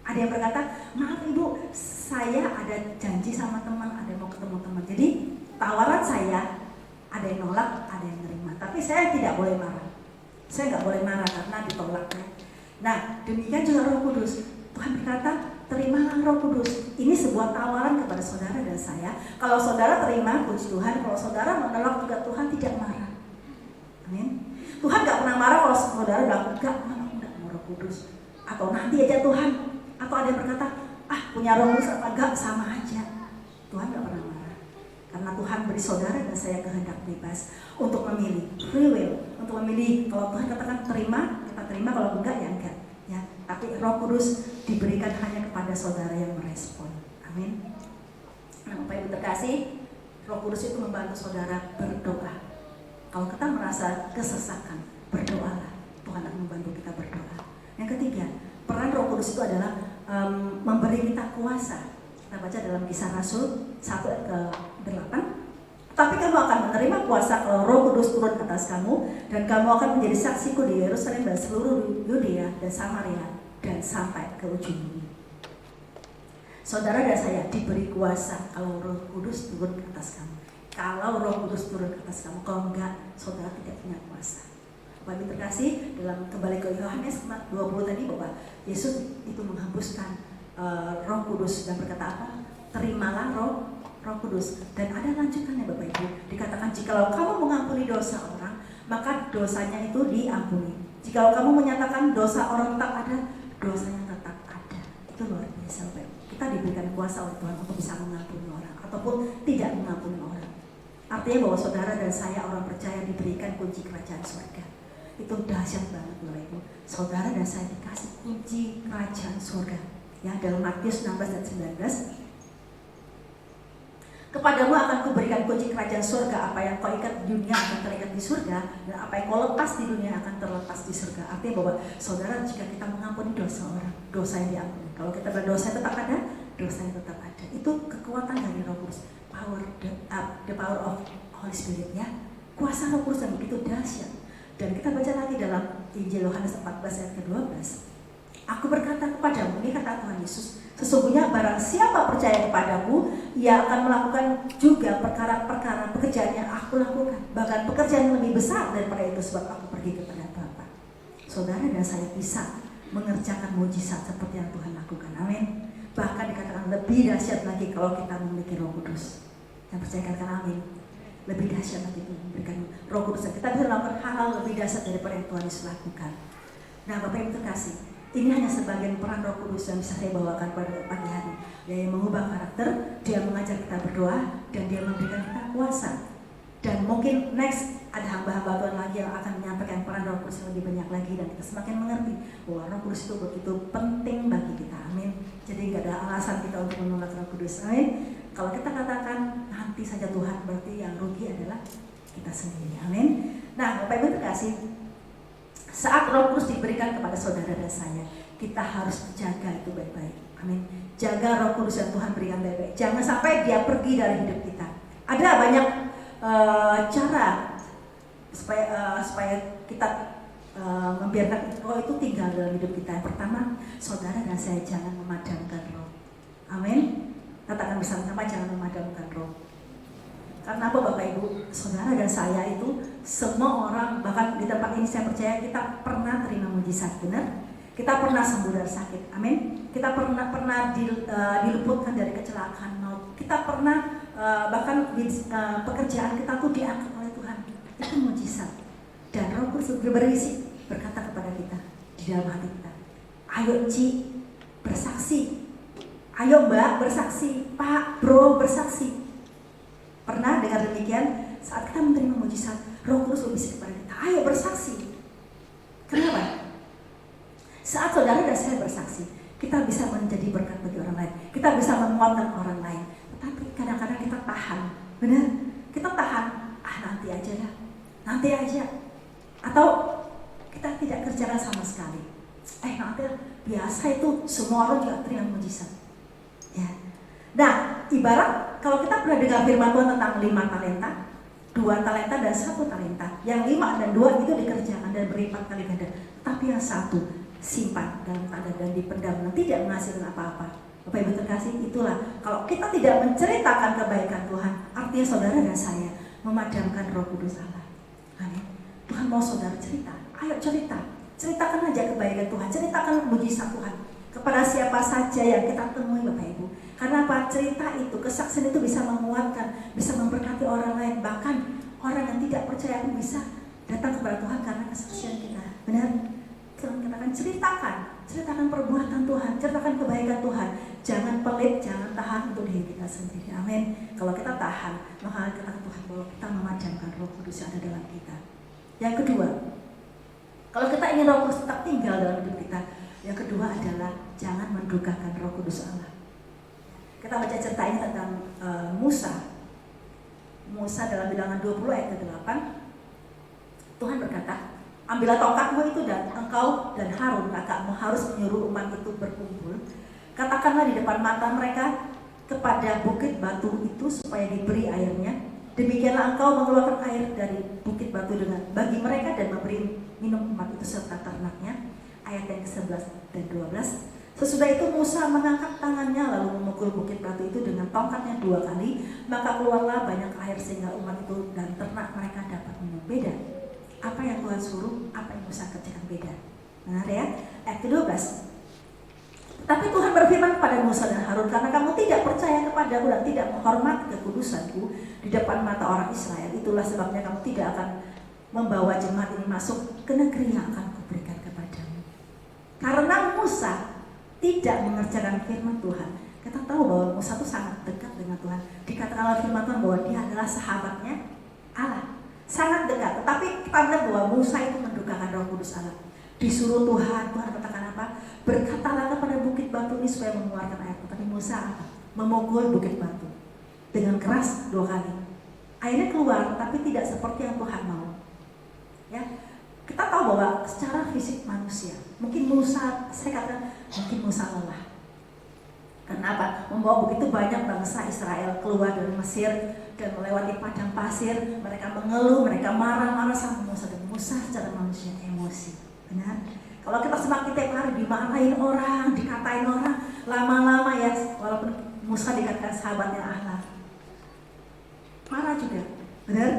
Ada yang berkata, maaf ibu, saya ada janji sama teman, ada mau ketemu teman. Jadi tawaran saya, ada yang nolak, ada yang nerima. Tapi saya tidak boleh marah. Saya nggak boleh marah karena ditolaknya. Nah demikian juga Roh Kudus. Tuhan berkata, terimalah Roh Kudus. Ini sebuah tawaran kepada saudara dan saya. Kalau saudara terima, puji Tuhan. Kalau saudara menolak juga, Tuhan tidak marah. Amin. Tuhan gak pernah marah kalau saudara bilang, enggak mau Roh Kudus. Atau nanti aja Tuhan. Atau ada yang berkata, punya Roh Kudus apa enggak, sama aja. Tuhan gak pernah marah. Karena Tuhan beri saudara dan saya kehendak bebas untuk memilih, free will, untuk memilih. Kalau Tuhan katakan terima, kita terima. Kalau enggak, ya enggak. Ya, tapi Roh Kudus diberikan hanya kepada saudara yang merespon. Amin. Nah, Bapak Ibu terkasih, Roh Kudus itu membantu saudara berdoa. Kalau kita merasa kesesakan, berdoalah. Tuhan akan membantu kita berdoa. Yang ketiga, peran Roh Kudus itu adalah memberi kita kuasa. Kita baca dalam Kisah Rasul 1:8. Tapi kamu akan menerima kuasa kalau Roh Kudus turun ke atas kamu, dan kamu akan menjadi saksiku di Yerusalem dan seluruh Yudea dan Samaria dan sampai ke ujung bumi. Saudara dan saya diberi kuasa kalau Roh Kudus turun ke atas kamu. Kalau Roh Kudus turun ke atas kamu, kalau enggak, saudara tidak punya kuasa. Bapak Ibu terkasih, dalam kembali ke Yohanes 20 tadi, bahwa Yesus itu menghembuskan Roh Kudus dan berkata apa? Terimalah Roh Kudus. Dan ada lanjutannya Bapak Ibu, dikatakan jikalau kamu mengampuni dosa orang, maka dosanya itu diampuni. Jikalau kamu menyatakan dosa orang tetap ada, dosanya tetap ada. Itu luar biasa Bapak Ibu. Kita diberikan kuasa oleh Tuhan untuk bisa mengampuni orang ataupun tidak mengampuni orang. Artinya bahwa saudara dan saya orang percaya diberikan kunci kerajaan surga. Itu dahsyat banget Bapak Ibu. Saudara dan saya dikasih kunci kerajaan surga. Ya, dalam Matius 16 dan 19. Kepadamu akan kuberikan kunci kerajaan surga. Apa yang kau ikat di dunia akan terikat di surga, dan apa yang kau lepas di dunia akan terlepas di surga. Artinya bahwa saudara, jika kita mengampuni dosa orang, dosa yang diampuni. Kalau kita berdosa tetap ada, dosa yang tetap ada. Itu kekuatan dari Roh Kudus. The power of Holy Spirit ya. Kuasa Roh Kudus yang begitu dahsyat. Dan kita baca lagi dalam Injil Yohanes 14 ayat ke-12. Aku berkata kepadamu, ini kata Tuhan Yesus, sesungguhnya barang siapa percaya kepadaku, ia akan melakukan juga perkara-perkara pekerjaan yang aku lakukan. Bahkan pekerjaan yang lebih besar daripada itu, sebab aku pergi kepada Bapa. Saudara dan saya bisa mengerjakan mujizat seperti yang Tuhan lakukan. Amin. Bahkan dikatakan lebih dahsyat lagi kalau kita memiliki Roh Kudus. Yang percaya katakan amin. Lebih dahsyat lagi memberikan Roh Kudus. Kita bisa melakukan hal-hal lebih dahsyat daripada yang Tuhan Yesus lakukan. Nah Bapak Ibu terkasih, ini hanya sebagian peran Roh Kudus yang bisa saya bawakan pada pagi hari. Dia yang mengubah karakter, dia mengajar kita berdoa, dan dia memberikan kita kuasa. Dan mungkin next ada hamba-hamba Tuhan lagi yang akan menyampaikan peran Roh Kudus yang lebih banyak lagi, dan kita semakin mengerti bahwa Roh Kudus itu begitu penting bagi kita. Amin. Jadi nggak ada alasan kita untuk menolak Roh Kudus. Amin. Kalau kita katakan nanti saja Tuhan, berarti yang rugi adalah kita sendiri. Amin. Nah Bapak Ibu terkasih, saat Roh Kudus diberikan kepada saudara dan saya, kita harus jaga itu baik-baik. Amin. Jaga Roh Kudus yang Tuhan berikan baik-baik. Jangan sampai dia pergi dari hidup kita. Ada banyak cara supaya kita membiarkan Roh itu tinggal dalam hidup kita. Yang pertama, saudara dan saya jangan memadamkan Roh. Amin. Katakan bersama-sama, jangan memadamkan Roh. Karena apa Bapak Ibu, saudara dan saya itu semua orang, bahkan di tempat ini saya percaya kita pernah terima mujizat, benar? Kita pernah sembuh dari sakit, amin. Kita pernah diluputkan dari kecelakaan maut. Kita pernah bahkan pekerjaan kita tuh diangkat oleh Tuhan. Itu mujizat. Dan Roh Kudus berisi berkata kepada kita di dalam hati kita, ayo Ci bersaksi, ayo Mbak bersaksi, Pak, Bro bersaksi. Pernah dengar demikian? Saat kita menerima mujizat, Roh Kudus berbisik kepada kita, ayo bersaksi. Kenapa? Saat saudara dan saya bersaksi, kita bisa menjadi berkat bagi orang lain, kita bisa menguatkan orang lain. Tetapi kadang-kadang kita tahan, benar? Kita tahan, nanti aja ya, nanti aja. Atau kita tidak kerjakan sama sekali. Nanti biasa itu semua orang juga terima mujizat. Ya. Nah, ibarat kalau kita pernah dengar firman Tuhan tentang 5 talenta, 2 talenta dan 1 talenta. Yang 5 dan 2 itu dikerjakan dan berlipat kali ganda. Tapi yang 1 simpan dalam tanda dan dipendam dan tidak menghasilkan apa-apa. Bapak Ibu terkasih, itulah kalau kita tidak menceritakan kebaikan Tuhan, artinya saudara dan saya memadamkan Roh Kudus Allah. Amin. Tuhan mau saudara cerita, ayo cerita, ceritakan aja kebaikan Tuhan, ceritakan mujizat Tuhan kepada siapa saja yang kita temui Bapak Ibu. Karena apa? Cerita itu, kesaksian itu bisa menguatkan, bisa memberkati orang lain, bahkan orang yang tidak percaya pun bisa datang kepada Tuhan karena kesaksian kita. Benar? Kita akan ceritakan perbuatan Tuhan, ceritakan kebaikan Tuhan. Jangan pelit, jangan tahan untuk diri kita sendiri. Amin. Kalau kita tahan, maka kita katakan Tuhan bahwa kita memadamkan Roh Kudus yang ada dalam kita. Yang kedua, kalau kita ingin Roh Kudus tetap tinggal dalam hidup kita, yang kedua adalah jangan mendukakan Roh Kudus Allah. Kita baca cerita ini tentang Musa. Musa dalam Bilangan 20 ayat ke-8, Tuhan berkata, ambillah tongkatmu itu dan engkau dan Harun kakakmu harus menyuruh umat itu berkumpul. Katakanlah di depan mata mereka kepada bukit batu itu supaya diberi airnya. Demikianlah engkau mengeluarkan air dari bukit batu dengan bagi mereka dan memberi minum umat itu serta ternaknya. Ayat yang ke-11 dan 12. Sesudah itu Musa mengangkat tangannya lalu memukul bukit batu itu dengan tongkatnya 2 kali. Maka keluarlah banyak air sehingga umat itu dan ternak mereka dapat minum. Beda. Apa yang Tuhan suruh, apa yang Musa kerjakan beda. Benar ya? Ayat ke-12. Tapi Tuhan berfirman kepada Musa dan Harun, karena kamu tidak percaya kepadaku dan tidak menghormati kekudusanku di depan mata orang Israel, itulah sebabnya kamu tidak akan membawa jemaat ini masuk ke negeri yang akan kuberikan kepadamu. Karena Musa tidak mengerjakan firman Tuhan. Kita tahu bahwa Musa itu sangat dekat dengan Tuhan. Dikatakan oleh firman Tuhan bahwa dia adalah sahabatnya Allah. Sangat dekat, tetapi kita lihat bahwa Musa itu mendukakan Roh Kudus Allah. Disuruh Tuhan katakan apa? Berkatalah kepada bukit batu ini supaya mengeluarkan air. Tapi Musa apa? Memukul bukit batu dengan keras 2 kali. Airnya keluar, tapi tidak seperti yang Tuhan mau. Ya, kita tahu bahwa secara fisik manusia, mungkin Musa, saya katakan mungkin Musa lelah. Kenapa? Membawa begitu banyak bangsa Israel keluar dari Mesir dan melewati padang pasir, mereka mengeluh, mereka marah-marah sama Musa, dan Musa secara manusia emosi. Benar? Kalau kita semakin tiap hari dimarahin orang, dikatain orang, lama-lama ya, walaupun Musa dikatakan sahabatnya Allah, marah juga. Benar?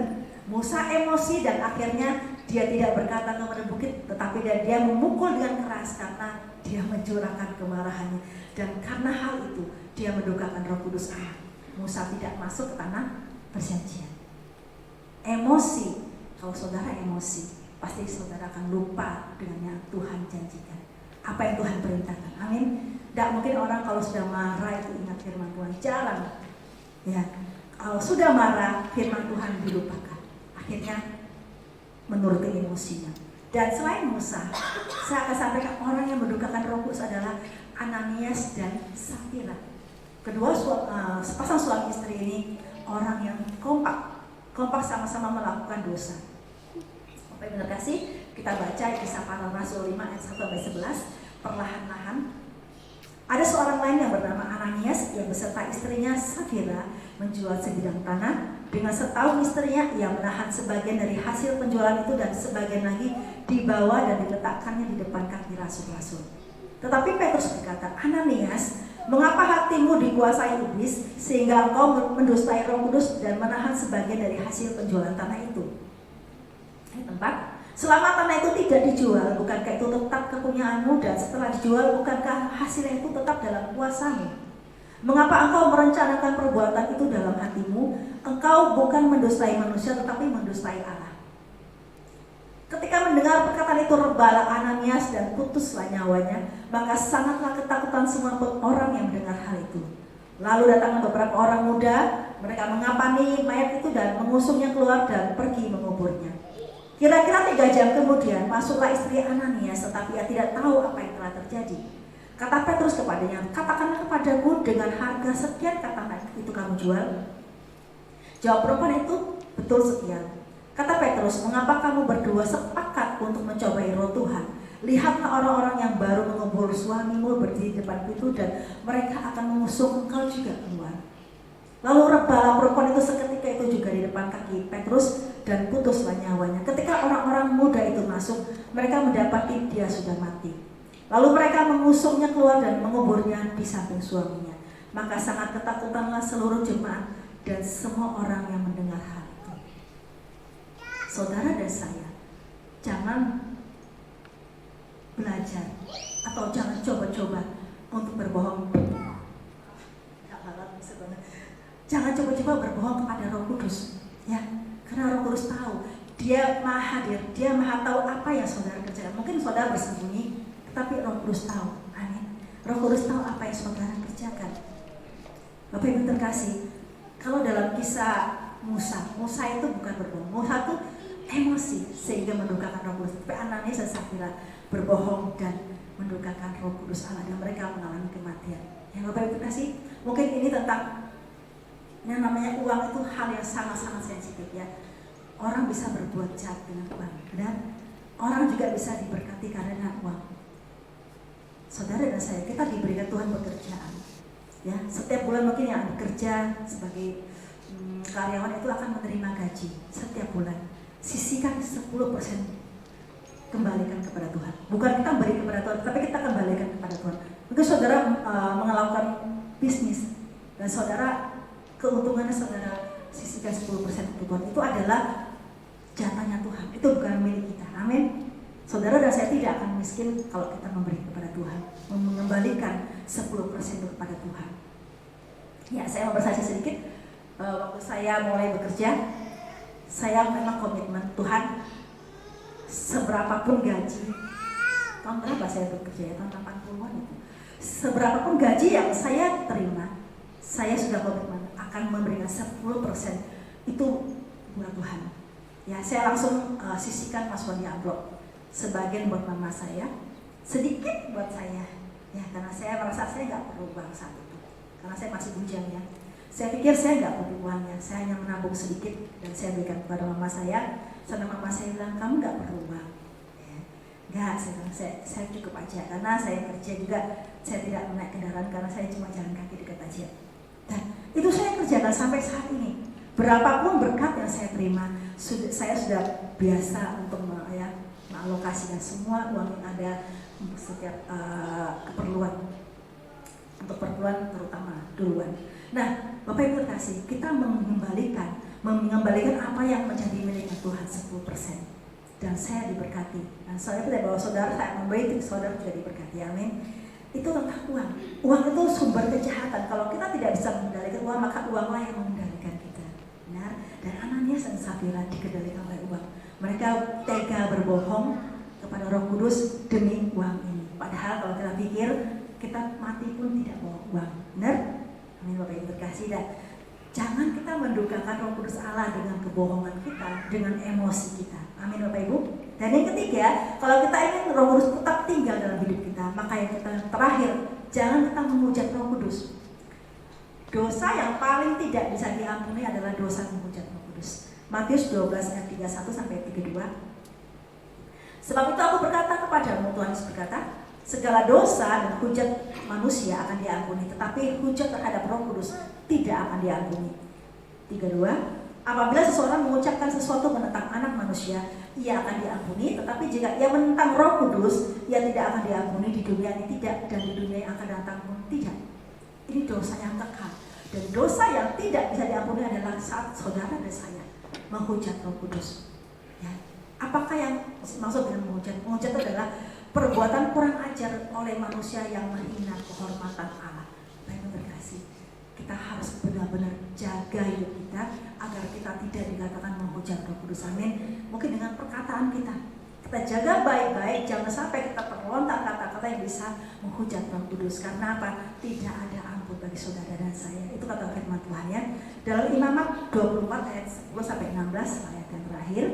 Musa emosi dan akhirnya dia tidak berkata kepada bukit, tetapi dia memukul dengan keras karena dia mencurahkan kemarahannya. Dan karena hal itu dia mendukakan Roh Kudus Allah. Musa tidak masuk ke tanah perjanjian. Emosi, kalau saudara emosi, pasti saudara akan lupa dengan yang Tuhan janjikan, apa yang Tuhan perintahkan. Amin. Tidak mungkin orang kalau sudah marah itu ingat firman Tuhan, jarang. Ya, kalau sudah marah firman Tuhan dilupakan. Akhirnya menuruti emosinya. Dan selain Musa, saya akan sampaikan orang yang mendukakan Roh Kudus adalah Ananias dan Safira. Kedua sepasang suami istri ini orang yang kompak sama-sama melakukan dosa. Bapak Ibu terkasih, kita baca kisah para Rasul 5 ayat 1-11. Perlahan-lahan ada seorang lain yang bernama Ananias yang beserta istrinya Safira menjual sebidang tanah. Dengan setahun istrinya, ia menahan sebagian dari hasil penjualan itu dan sebagian lagi dibawa dan diletakkannya di depan kaki rasul-rasul. Tetapi Petrus berkata, Ananias, Mengapa hatimu dikuasai iblis sehingga engkau mendustai Roh Kudus dan menahan sebagian dari hasil penjualan tanah itu? Tempat selama tanah itu tidak dijual, bukankah itu tetap kepunyaanmu, dan setelah dijual, bukankah hasilnya itu tetap dalam kuasamu? Mengapa engkau merencanakan perbuatan itu dalam hatimu? Engkau bukan mendustai manusia tetapi mendustai Allah. Ketika mendengar perkataan itu, rebalah Ananias dan putuslah nyawanya. Maka sangatlah ketakutan semua orang yang mendengar hal itu. Lalu datanglah beberapa orang muda, mereka mengapani mayat itu dan mengusungnya keluar dan pergi menguburnya. Kira-kira 3 jam kemudian masuklah istri Ananias, tetapi ia tidak tahu apa yang telah terjadi. Kata Petrus kepadanya, katakanlah kepadaku dengan harga sekian tanah itu kamu jual. Jawab perempuan itu, betul sekian. Kata Petrus, mengapa kamu berdua sepakat untuk mencobai roh Tuhan? Lihatlah orang-orang yang baru mengubur suamimu berdiri di depan pintu dan mereka akan mengusung engkau juga keluar. Lalu rebalah perempuan itu seketika itu juga di depan kaki Petrus dan putuslah nyawanya. Ketika orang-orang muda itu masuk, mereka mendapati dia sudah mati. Lalu mereka mengusungnya keluar dan menguburnya di samping suaminya. Maka sangat ketakutanlah seluruh jemaat dan semua orang yang mendengar hal itu. Saudara dan saya, jangan belajar atau jangan coba-coba untuk berbohong. Jangan coba-coba berbohong kepada Roh Kudus, ya, karena Roh Kudus tahu, Dia Maha Hadir, Dia Maha tahu apa yang saudara kerjakan. Mungkin saudara bersembunyi, tetapi Roh Kudus tahu. Amin. Roh Kudus tahu apa yang saudara kerjakan. Bapak Ibu terkasih, kalau dalam kisah Musa itu bukan berbohong. Musa itu emosi sehingga mendukakan Roh Kudus. Tapi Ananias dan Safira berbohong dan mendukakan Roh Kudus Allah dan mereka mengalami kematian. Ya Bapak Ibu terkasih, mungkin ini tentang yang namanya uang itu hal yang sangat-sangat sensitif, ya. Orang bisa berbuat jahat dengan uang, dan orang juga bisa diberkati karena uang. Saudara dan saya, kita diberikan Tuhan pekerjaan, ya. Setiap bulan mungkin yang bekerja sebagai karyawan itu akan menerima gaji setiap bulan. Sisihkan 10%, kembalikan kepada Tuhan. Bukan kita beri kepada Tuhan, tapi kita kembalikan kepada Tuhan. Mungkin saudara melakukan bisnis dan saudara keuntungannya saudara sisihkan 10% untuk Tuhan. Itu adalah jatahnya Tuhan. Itu bukan milik kita. Amin. Saudara dan saya tidak akan miskin kalau kita memberi kepada Tuhan, mengembalikan 10% kepada Tuhan. Ya, saya mau bersaksi sedikit. Waktu saya mulai bekerja, saya memang komitmen Tuhan, seberapapun gaji, tahun berapa saya bekerja ya, tahun 80-an itu, seberapapun gaji yang saya terima, saya sudah komitmen akan memberikan 10% itu buat Tuhan. Ya, saya langsung sisihkan masukan di amplop, sebagian buat mama saya, sedikit buat saya, ya, karena saya merasa saya nggak perlu uang saat itu, karena saya masih bujang, ya. Saya pikir saya nggak perlu uangnya, saya hanya menabung sedikit dan saya berikan kepada mama saya. Sampai mama saya bilang, kamu nggak perlu uang. Ya. Nggak, saya cukup aja, karena saya kerja juga, saya tidak menaik kendaraan karena saya cuma jalan kaki dekat aja. Dan itu saya kerjakan sampai saat ini. Berapapun berkat yang saya terima, saya sudah biasa untuk mengalokasikan semua uang yang ada untuk setiap keperluan, untuk keperluan terutama duluan. Nah, Bapak Ibu terkasih, kita mengembalikan apa yang menjadi miliknya Tuhan 10%. Dan saya diberkati. Dan saya tidak bawa saudara, saya memberi saudara juga diberkati. Amin. Itu tentang uang. Uang itu sumber kejahatan. Kalau kita tidak bisa mengendalikan uang, maka uanglah yang mengendalikan kita. Benar? Dan Ananias dan Safira dikendalikan oleh uang. Mereka tega berbohong kepada Roh Kudus demi uang ini. Padahal kalau kita pikir, kita mati pun tidak bawa uang. Benar? Amin. Bapak Ibu terkasih, dan jangan kita mendukakan Roh Kudus Allah dengan kebohongan kita, dengan emosi kita. Amin Bapak Ibu. Dan yang ketiga, kalau kita ingin Roh Kudus tetap tinggal dalam hidup kita, maka yang kita terakhir, jangan kita menghujat Roh Kudus. Dosa yang paling tidak bisa diampuni adalah dosa menghujat Roh Kudus. Matius 12 ayat 31 sampai 32. Sebab itu aku berkata kepadamu, Tuhan Yesus berkata, segala dosa dan hujat manusia akan diampuni, tetapi hujat terhadap Roh Kudus tidak akan diampuni. 32. Apabila seseorang mengucapkan sesuatu menentang anak manusia, ia akan diampuni, tetapi jika ia menentang Roh Kudus, ia tidak akan diampuni di dunia ini tidak, dan di dunia yang akan datang pun tidak. Ini dosa yang kekal. Dan dosa yang tidak bisa diampuni adalah saat saudara dan saya menghujat Roh Kudus. Ya. Apakah yang maksud dengan menghujat? Menghujat adalah perbuatan kurang ajar oleh manusia yang menghina kehormatan Allah. Baik terkasih, kita harus benar-benar jaga hidup kita agar kita tidak dikatakan menghujat Roh Kudus. Amin. Mungkin dengan perkataan kita jaga baik-baik, jangan sampai kita terlontar kata-kata yang bisa menghujat Roh Kudus. Karena apa? Tidak ada ampun bagi saudara dan saya. Itu kata firman Tuhan ya. Dalam Imamat 24 ayat 10 sampai 16 ayat yang terakhir.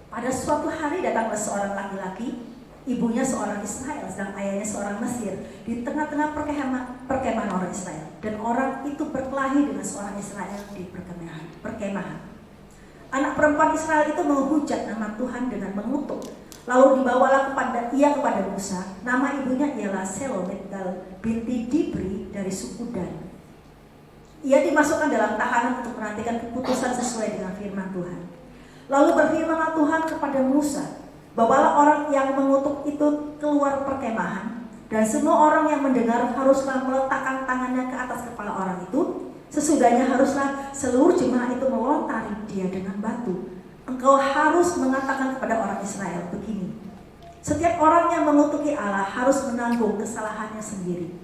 Pada suatu hari datanglah seorang laki-laki, ibunya seorang Israel, sedang ayahnya seorang Mesir, di tengah-tengah perkemahan orang Israel. Dan orang itu berkelahi dengan seorang Israel di perkemahan. Anak perempuan Israel itu menghujat nama Tuhan dengan mengutuk. Lalu dibawalah kepada Musa. Nama ibunya ialah Selomit binti Dibri dari suku Dan. Ia dimasukkan dalam tahanan untuk menantikan keputusan sesuai dengan firman Tuhan. Lalu berfirmanlah Tuhan kepada Musa, bawalah orang yang mengutuk itu keluar perkemahan, dan semua orang yang mendengar haruslah meletakkan tangannya ke atas kepala orang itu. Sesudahnya haruslah seluruh jemaah itu melontari dia dengan batu. Engkau harus mengatakan kepada orang Israel begini, setiap orang yang mengutuki Allah harus menanggung kesalahannya sendiri.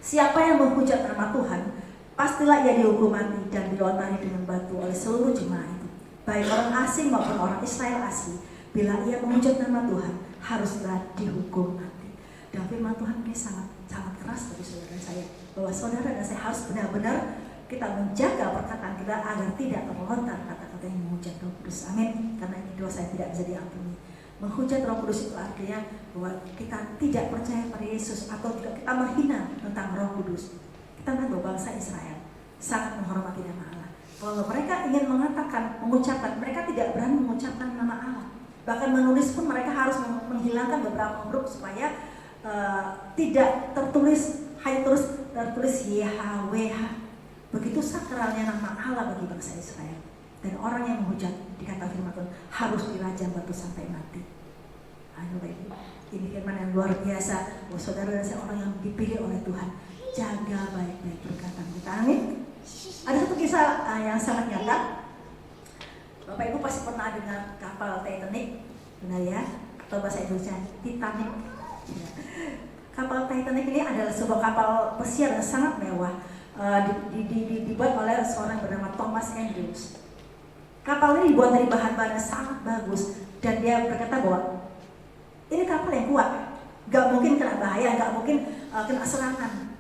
Siapa yang menghujat nama Tuhan, pastilah ia dihukum mati dan dilontari dengan batu oleh seluruh jemaah itu, baik orang asing maupun orang Israel asli. Bila ia menghujat nama Tuhan, haruslah dihukum mati. Dan firman Tuhan ini sangat keras bagi saudara saya, bahwa saudara dan saya harus benar-benar kita menjaga perkataan kita agar tidak terlontar kata-kata yang menghujat Roh Kudus. Amin. Karena ini dosa yang tidak bisa diampuni. Menghujat Roh Kudus itu artinya bahwa kita tidak percaya pada Yesus atau juga kita menghina tentang Roh Kudus. Kita lihat bahwa bangsa Israel sangat menghormati nama Allah. Kalau mereka ingin mengucapkan, mereka tidak berani mengucapkan nama Allah. Bahkan menulis pun mereka harus menghilangkan beberapa huruf supaya tidak tertulis, hanya tertulis YHWH. Begitu sakralnya nama Allah bagi bangsa Israel. Dan orang yang menghujat, dikata firman Tuhan, harus dirajam batu sampai mati. Ayo Bapak Ibu, ini firman yang luar biasa bahwa saudara dan saya orang yang dipilih oleh Tuhan. Jaga baik-baik perkataan kita. Amin. Ada satu kisah yang sangat nyata. Bapak Ibu pasti pernah dengar kapal Titanic, benar ya? Atau bahasa Indonesia Titanic. Ya. Kapal Titanic ini adalah sebuah kapal pesiar yang sangat mewah, dibuat oleh seorang bernama Thomas Andrews. Kapal ini dibuat dari bahan-bahan yang sangat bagus, dan dia berkata bahwa ini kapal yang kuat, gak mungkin kena bahaya, gak mungkin kena serangan.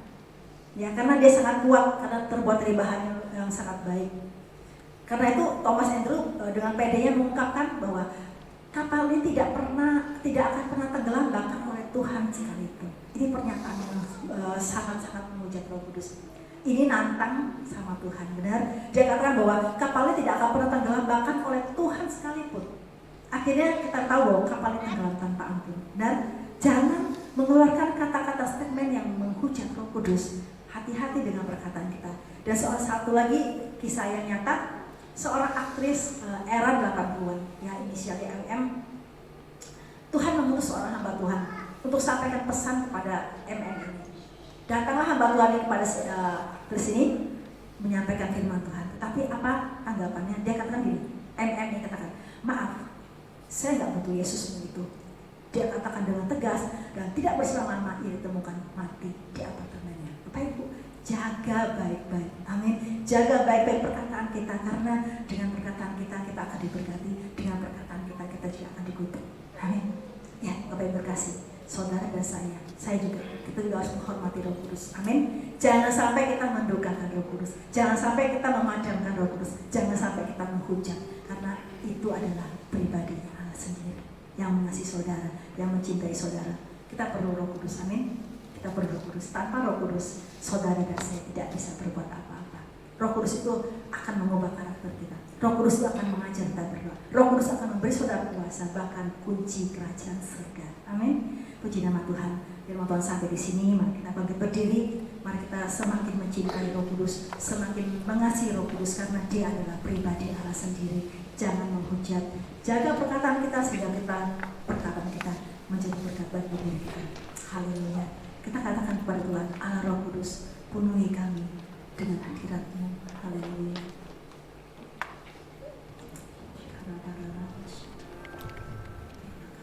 Ya, karena dia sangat kuat, karena terbuat dari bahan yang sangat baik. Karena itu Thomas Andrews dengan pedenya mengungkapkan bahwa kapal ini tidak akan pernah tenggelam bahkan oleh Tuhan sekalipun. Ini pernyataan yang sangat-sangat menghujat Roh Kudus. Ini nantang sama Tuhan, benar? Dia katakan bahwa kapalnya tidak akan pernah tenggelam bahkan oleh Tuhan sekalipun. Akhirnya kita tahu bahwa kapal ini tenggelam tanpa ampun. Dan jangan mengeluarkan kata-kata statement yang menghujat Roh Kudus. Hati-hati dengan perkataan kita. Dan soal satu lagi kisah yang nyata. Seorang aktris era 80-an, ya inisialnya MM, Tuhan mengutus seorang hamba Tuhan untuk sampaikan pesan kepada MM ini. Datanglah hamba Tuhan ini kepada aktris ini menyampaikan firman Tuhan. Tetapi apa tanggapannya? Dia katakan gini, MM ini katakan, maaf, saya nggak butuh Yesus begitu. Dia katakan dengan tegas dan tidak berselama-lama ia ditemukan mati di apartemennya. Bapak Ibu, jaga baik-baik, amin. Jaga baik-baik perkataan kita, karena dengan perkataan kita akan diberkati, dengan perkataan kita juga akan dikutuk, amin. Ya, Bapak Ibu berkasih, saudara dan saya juga, kita juga harus menghormati Roh Kudus, amin. Jangan sampai kita mendukakan Roh Kudus, jangan sampai kita memadamkan Roh Kudus, jangan sampai kita menghujat, karena itu adalah pribadi Allah sendiri yang mengasihi saudara, yang mencintai saudara. Kita perlu Roh Kudus, amin. Kita perlu Roh Kudus. Tanpa Roh Kudus, saudara dan saya tidak bisa berbuat apa-apa. Roh Kudus itu akan mengubah karakter kita. Roh Kudus itu akan mengajar kita berdoa. Roh Kudus akan memberi saudara kuasa, bahkan kunci kerajaan surga. Amin. Puji nama Tuhan. Firman Tuhan sampai di sini. Mari kita bangkit berdiri. Mari kita semakin mencintai Roh Kudus, semakin mengasihi Roh Kudus, karena Dia adalah pribadi Allah sendiri. Jangan menghujat. Jaga perkataan kita sehingga perkataan kita menjadi berkat bagi diri kita. Haleluya. Kita katakan kepada Tuhan, Allah Roh Kudus, penuhi kami dengan hadirat-Mu. Haleluya. Terima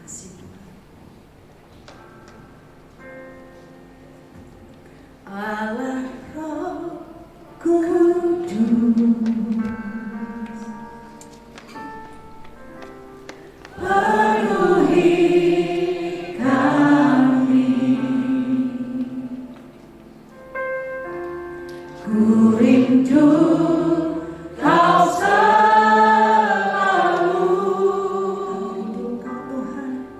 kasih Tuhan. Allah Roh Kudus, penuhi kami, ku rindu Kau selalu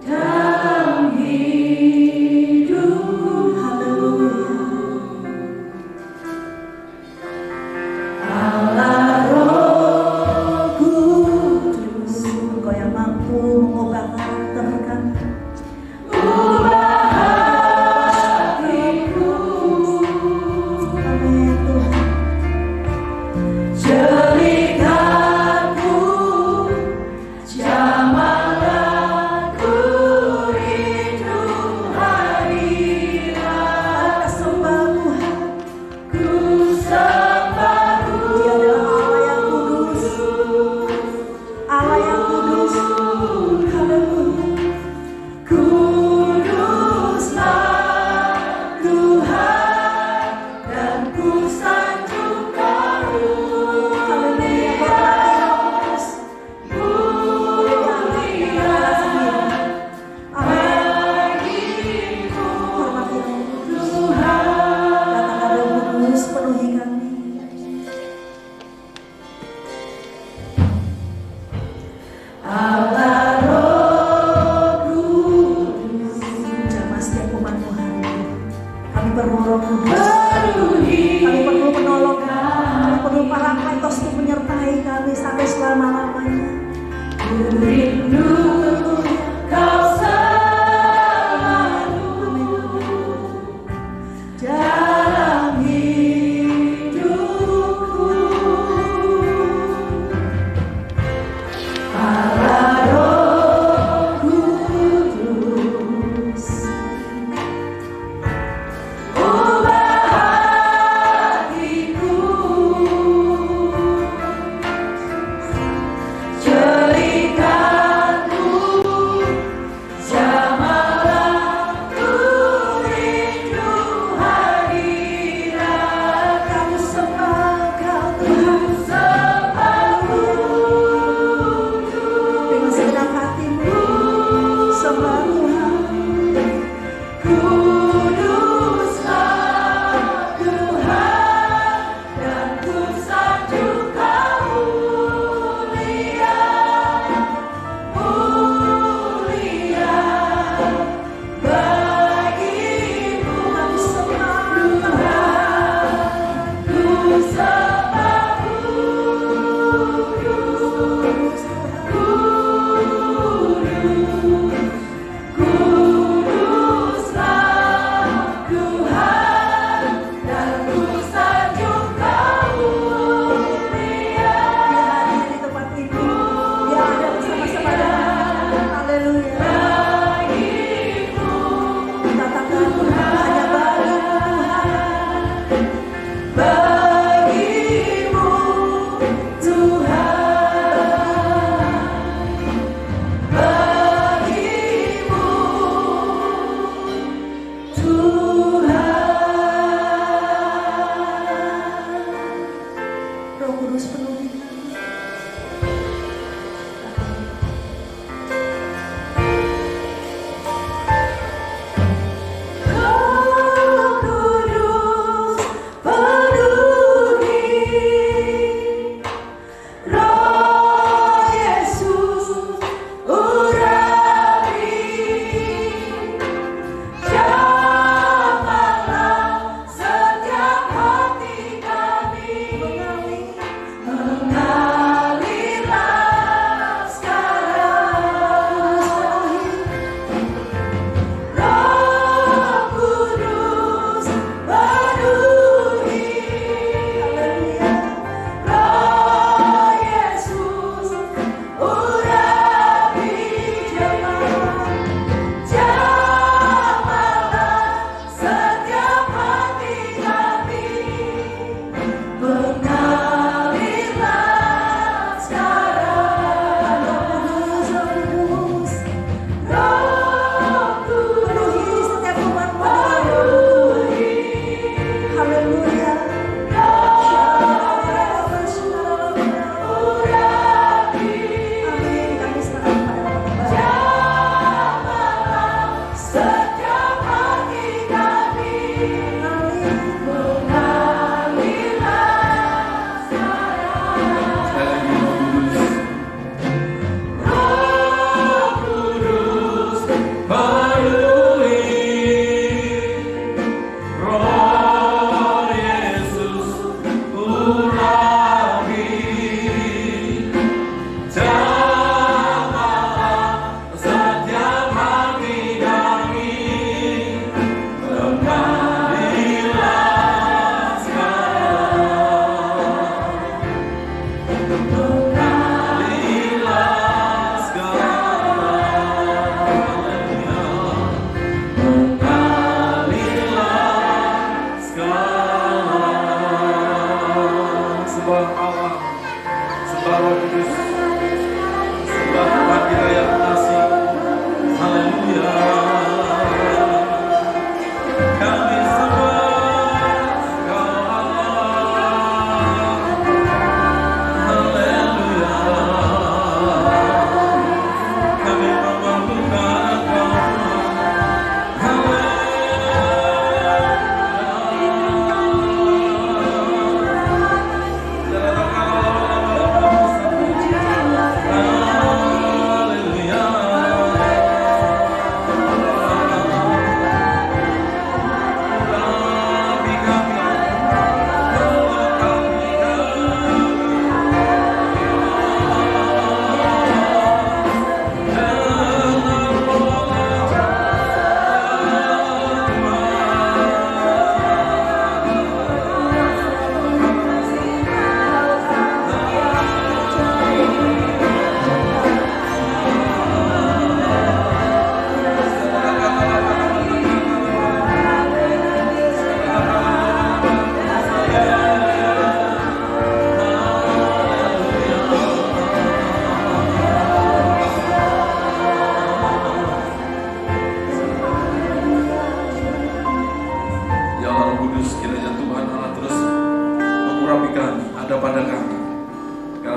dalam hidup. Allah Roh Kudus, Engkau yang mampu mengubahkan kami, ubah hatiku. Amin Tuhan. Ceritaku, jamanlah ku rindu hadirat. Sembah Tuhan, ku sembah. Dia adalah Allah yang kudus, haleluya. Kuduslah Tuhan, dan ku sanjung Kau, haleluya. Bagimu Tuhan, katakan Roh Kudus, penuhi kami. Allah Roh Kudus, jamah setiap umat Tuhan. Kami perlu Roh Kudus, kami perlu penolong kami perlu Parakletos untuk menyertai kami sampai selama-lamanya. Ku rindu Kau selalu dalam hidupku. Allah Roh Kudus, ubah hatiku, cerita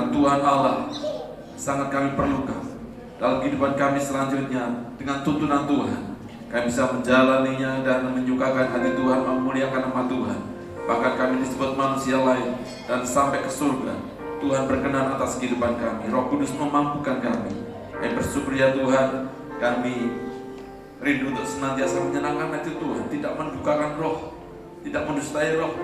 Tuhan, Tuhan Allah, sangat kami perlukan dalam kehidupan kami selanjutnya. Dengan tuntunan Tuhan, kami bisa menjalaninya dan menyukakan hati Tuhan, memuliakan nama Tuhan. Bahkan kami disebut manusia lain dan sampai ke surga. Tuhan berkenan atas kehidupan kami. Roh Kudus memampukan kami. Kami bersyukur ya Tuhan, kami rindu untuk senantiasa menyenangkan hati Tuhan, tidak mendukakan roh, tidak mendustai roh,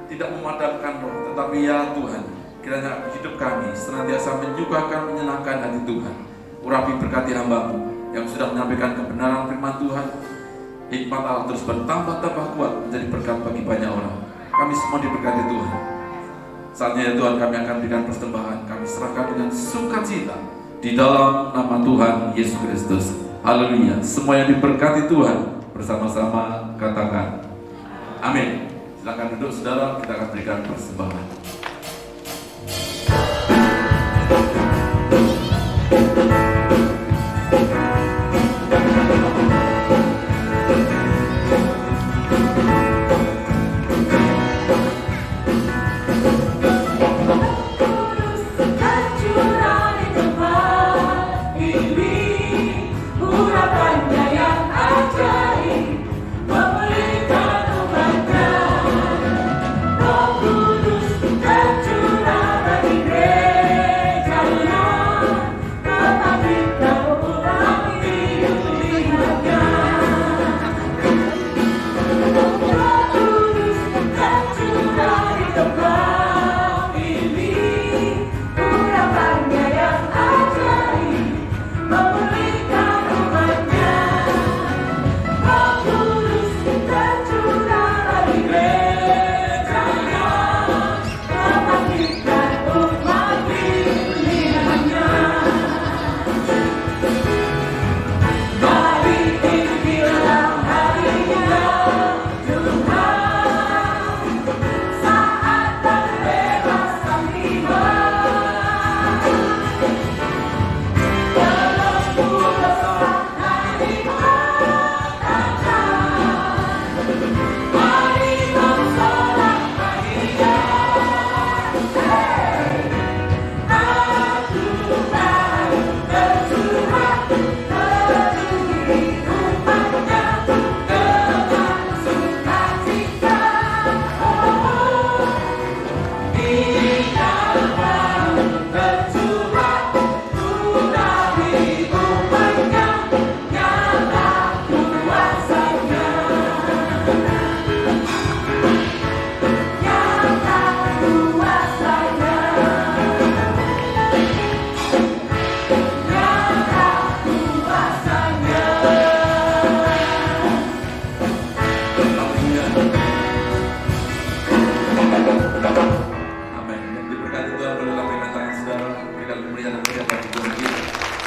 tidak memadamkan roh, tetapi ya Tuhan, kiranya hidup kami senantiasa menyukakan, menyenangkan hati Tuhan. Urapi berkati hamba-Mu yang sudah menyampaikan kebenaran firman Tuhan. Hikmat Allah terus bertambah-tambah kuat menjadi berkat bagi banyak orang. Kami semua diberkati Tuhan. Saatnya ya Tuhan, kami akan berikan persembahan. Kami serahkan dengan sukacita di dalam nama Tuhan Yesus Kristus. Haleluya. Semua yang diberkati Tuhan bersama-sama katakan amin. Silakan duduk saudara, kita akan berikan persembahan.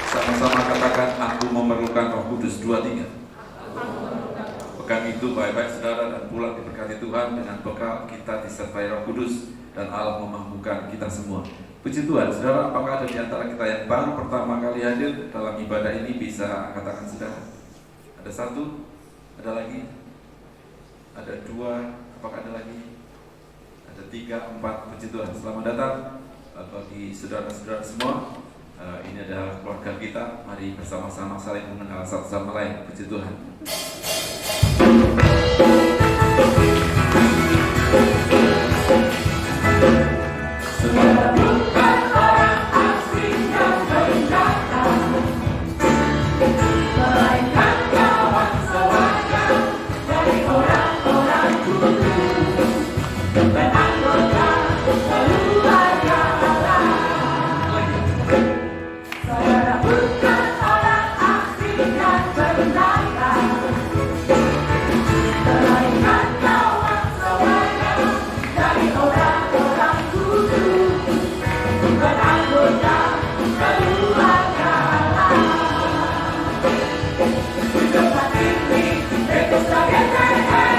Sama-sama katakan, aku memerlukan Roh Kudus. 2-3. Pekan itu baik-baik saudara dan pulang diberkati Tuhan dengan bekal kita disertai Roh Kudus dan Allah memampukan kita semua. Puji Tuhan, saudara, apakah ada di antara kita yang baru pertama kali hadir dalam ibadah ini? Bisa katakan saudara. Ada 1, ada lagi, ada 2, apakah ada lagi? Ada 3, 4, puji Tuhan. Selamat datang bagi saudara-saudara semua. Ini adalah keluarga kita. Mari bersama-sama saling mengenal satu sama lain. Puji Tuhan. Bukan orang asing yang berdatang, melainkan kawan sewarga dari orang-orang kudus dan anggota keluarga Allah. Saudara bukan orang asing yang berdatang, melainkan kawan sewarga dari orang-orang kudus dan anggota keluarga Allah. Di tempat ini, itu sebagai THR,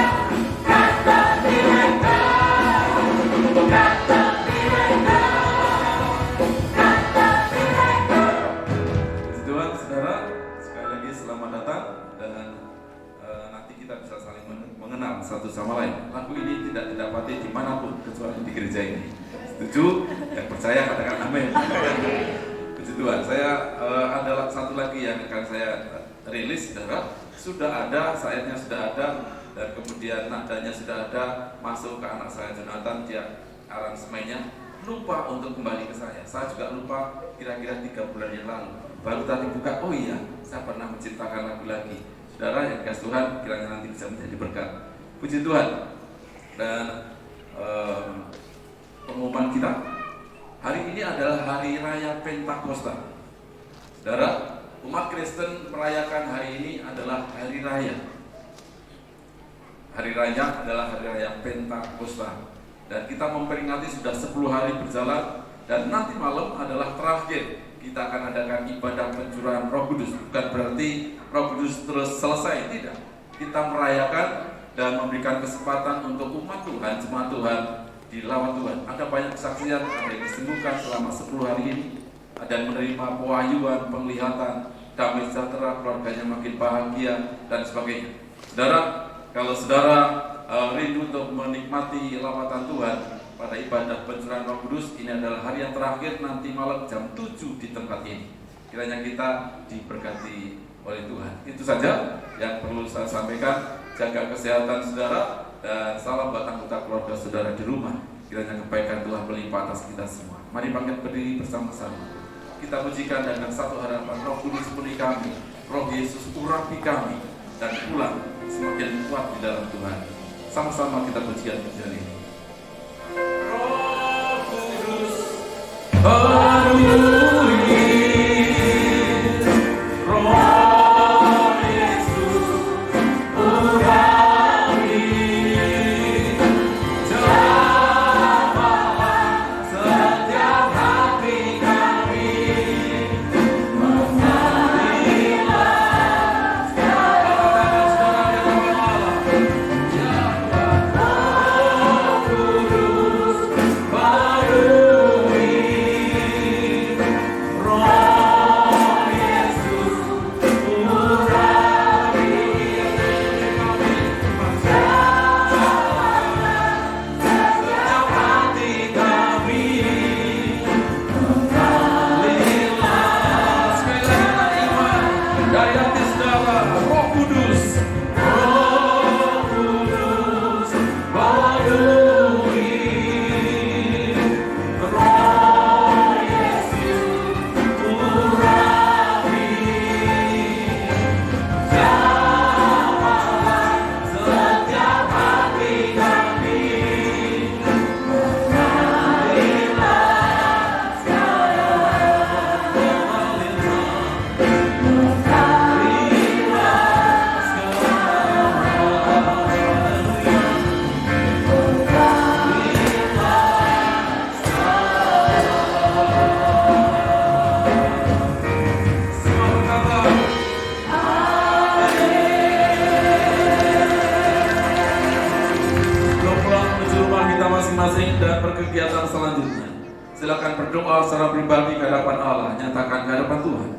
kata mereka, kata mereka, kata mereka. Puji Tuhan, saudara. Sekali lagi selamat datang dan nanti kita bisa saling mengenal satu sama lain. Lagu ini tidak didapati dimanapun kecuali di gereja ini. Setuju? Yang percaya katakan amin. Puji Tuhan. Saya ada satu lagi yang akan saya rilis, saudara. Sudah ada, saatnya sudah ada, dan kemudian nadanya sudah ada, masuk ke anak saya Jonathan, dia aransemennya lupa untuk kembali ke saya. Saya juga lupa kira-kira 3 bulan yang lalu. Baru tadi buka, oh iya, saya pernah menciptakan lagu lagi. Saudara yang dikasih Tuhan, kiranya nanti bisa menjadi berkat. Puji Tuhan. Dan pengumuman kita, hari ini adalah hari raya Pentakosta. Saudara, umat Kristen merayakan hari ini adalah hari raya. Hari raya adalah hari raya Pentakosta. Dan kita memperingati sudah 10 hari berjalan. Dan nanti malam adalah terakhir. Kita akan adakan ibadah pencurahan Roh Kudus. Bukan berarti Roh Kudus terus selesai, tidak. Kita merayakan dan memberikan kesempatan untuk umat Tuhan, jemaat Tuhan, dilawat Tuhan. Ada banyak kesaksian, ada yang disembuhkan selama 10 hari ini. Ada yang menerima pewahyuan, penglihatan, damai sejahtera, keluarganya makin bahagia, dan sebagainya. Saudara, kalau saudara rindu untuk menikmati lawatan Tuhan pada ibadah pencurahan Roh Kudus, ini adalah hari yang terakhir nanti malam jam 7 di tempat ini. Kiranya kita diberkati oleh Tuhan. Itu saja yang perlu saya sampaikan. Jaga kesehatan saudara dan salam buat anggota keluarga saudara di rumah. Kiranya kebaikan Tuhan melimpah atas kita semua. Mari bangkit berdiri bersama-sama. Kita pujikan dengan satu harapan, Roh Kudus penuhi kami, Roh Yesus urapi kami, dan pulang semakin kuat di dalam Tuhan. Sama-sama kita pujikan pujian ini. Roh Kudus penuhi, Roh Yesus urapi, jamaah setiap hati kami, mengambillah segala saudara di dalam Allah. Roh Kudus penuhi, Roh Yesus urapi, setiap hati kami, mengalirlah sekali lagi dengan iman dari hati saudara. Roh Kudus, Roh Kudus penuhi, Roh Yesus urapi, jamaah setiap hati kami, mengalirlah Sebelum pulang menuju rumah kita masing-masing dan berkegiatan selanjutnya, silakan berdoa secara pribadi ke hadapan Allah, nyatakan ke hadapan Tuhan.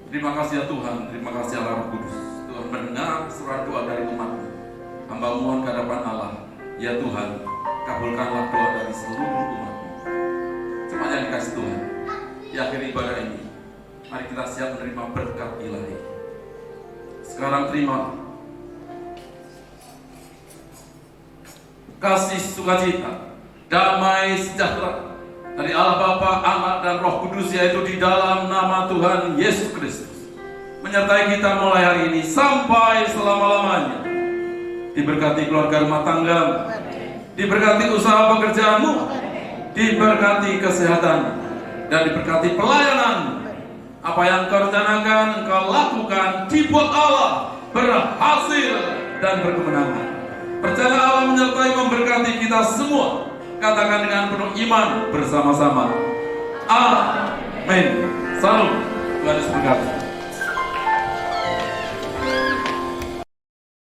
Terima kasih ya Tuhan, terima kasih Allah Roh Kudus. Tuhan mendengar surat doa dari umat-Mu. Hamba mohon ke hadapan Allah, ya Tuhan, kabulkanlah doa dari seluruh umat-Mu. Cuma yang dikasih Tuhan. Di akhir ibadah ini, mari kita siap menerima berkat ilahi. Sekarang terima kasih sukacita, damai sejahtera dari Allah Bapa, Anak, dan Roh Kudus, yaitu di dalam nama Tuhan Yesus Kristus, menyertai kita mulai hari ini sampai selama-lamanya. Diberkati keluarga rumah tangga, diberkati usaha pekerjaanmu, diberkati kesehatan, dan diberkati pelayanan. Apa yang kau rencanakan, kau lakukan, dibuat Allah berhasil dan berkemenangan. Percaya Allah menyertai memberkati kita semua. Katakan dengan penuh iman bersama-sama. Amin. Salam. Tuhan Yesus berkati.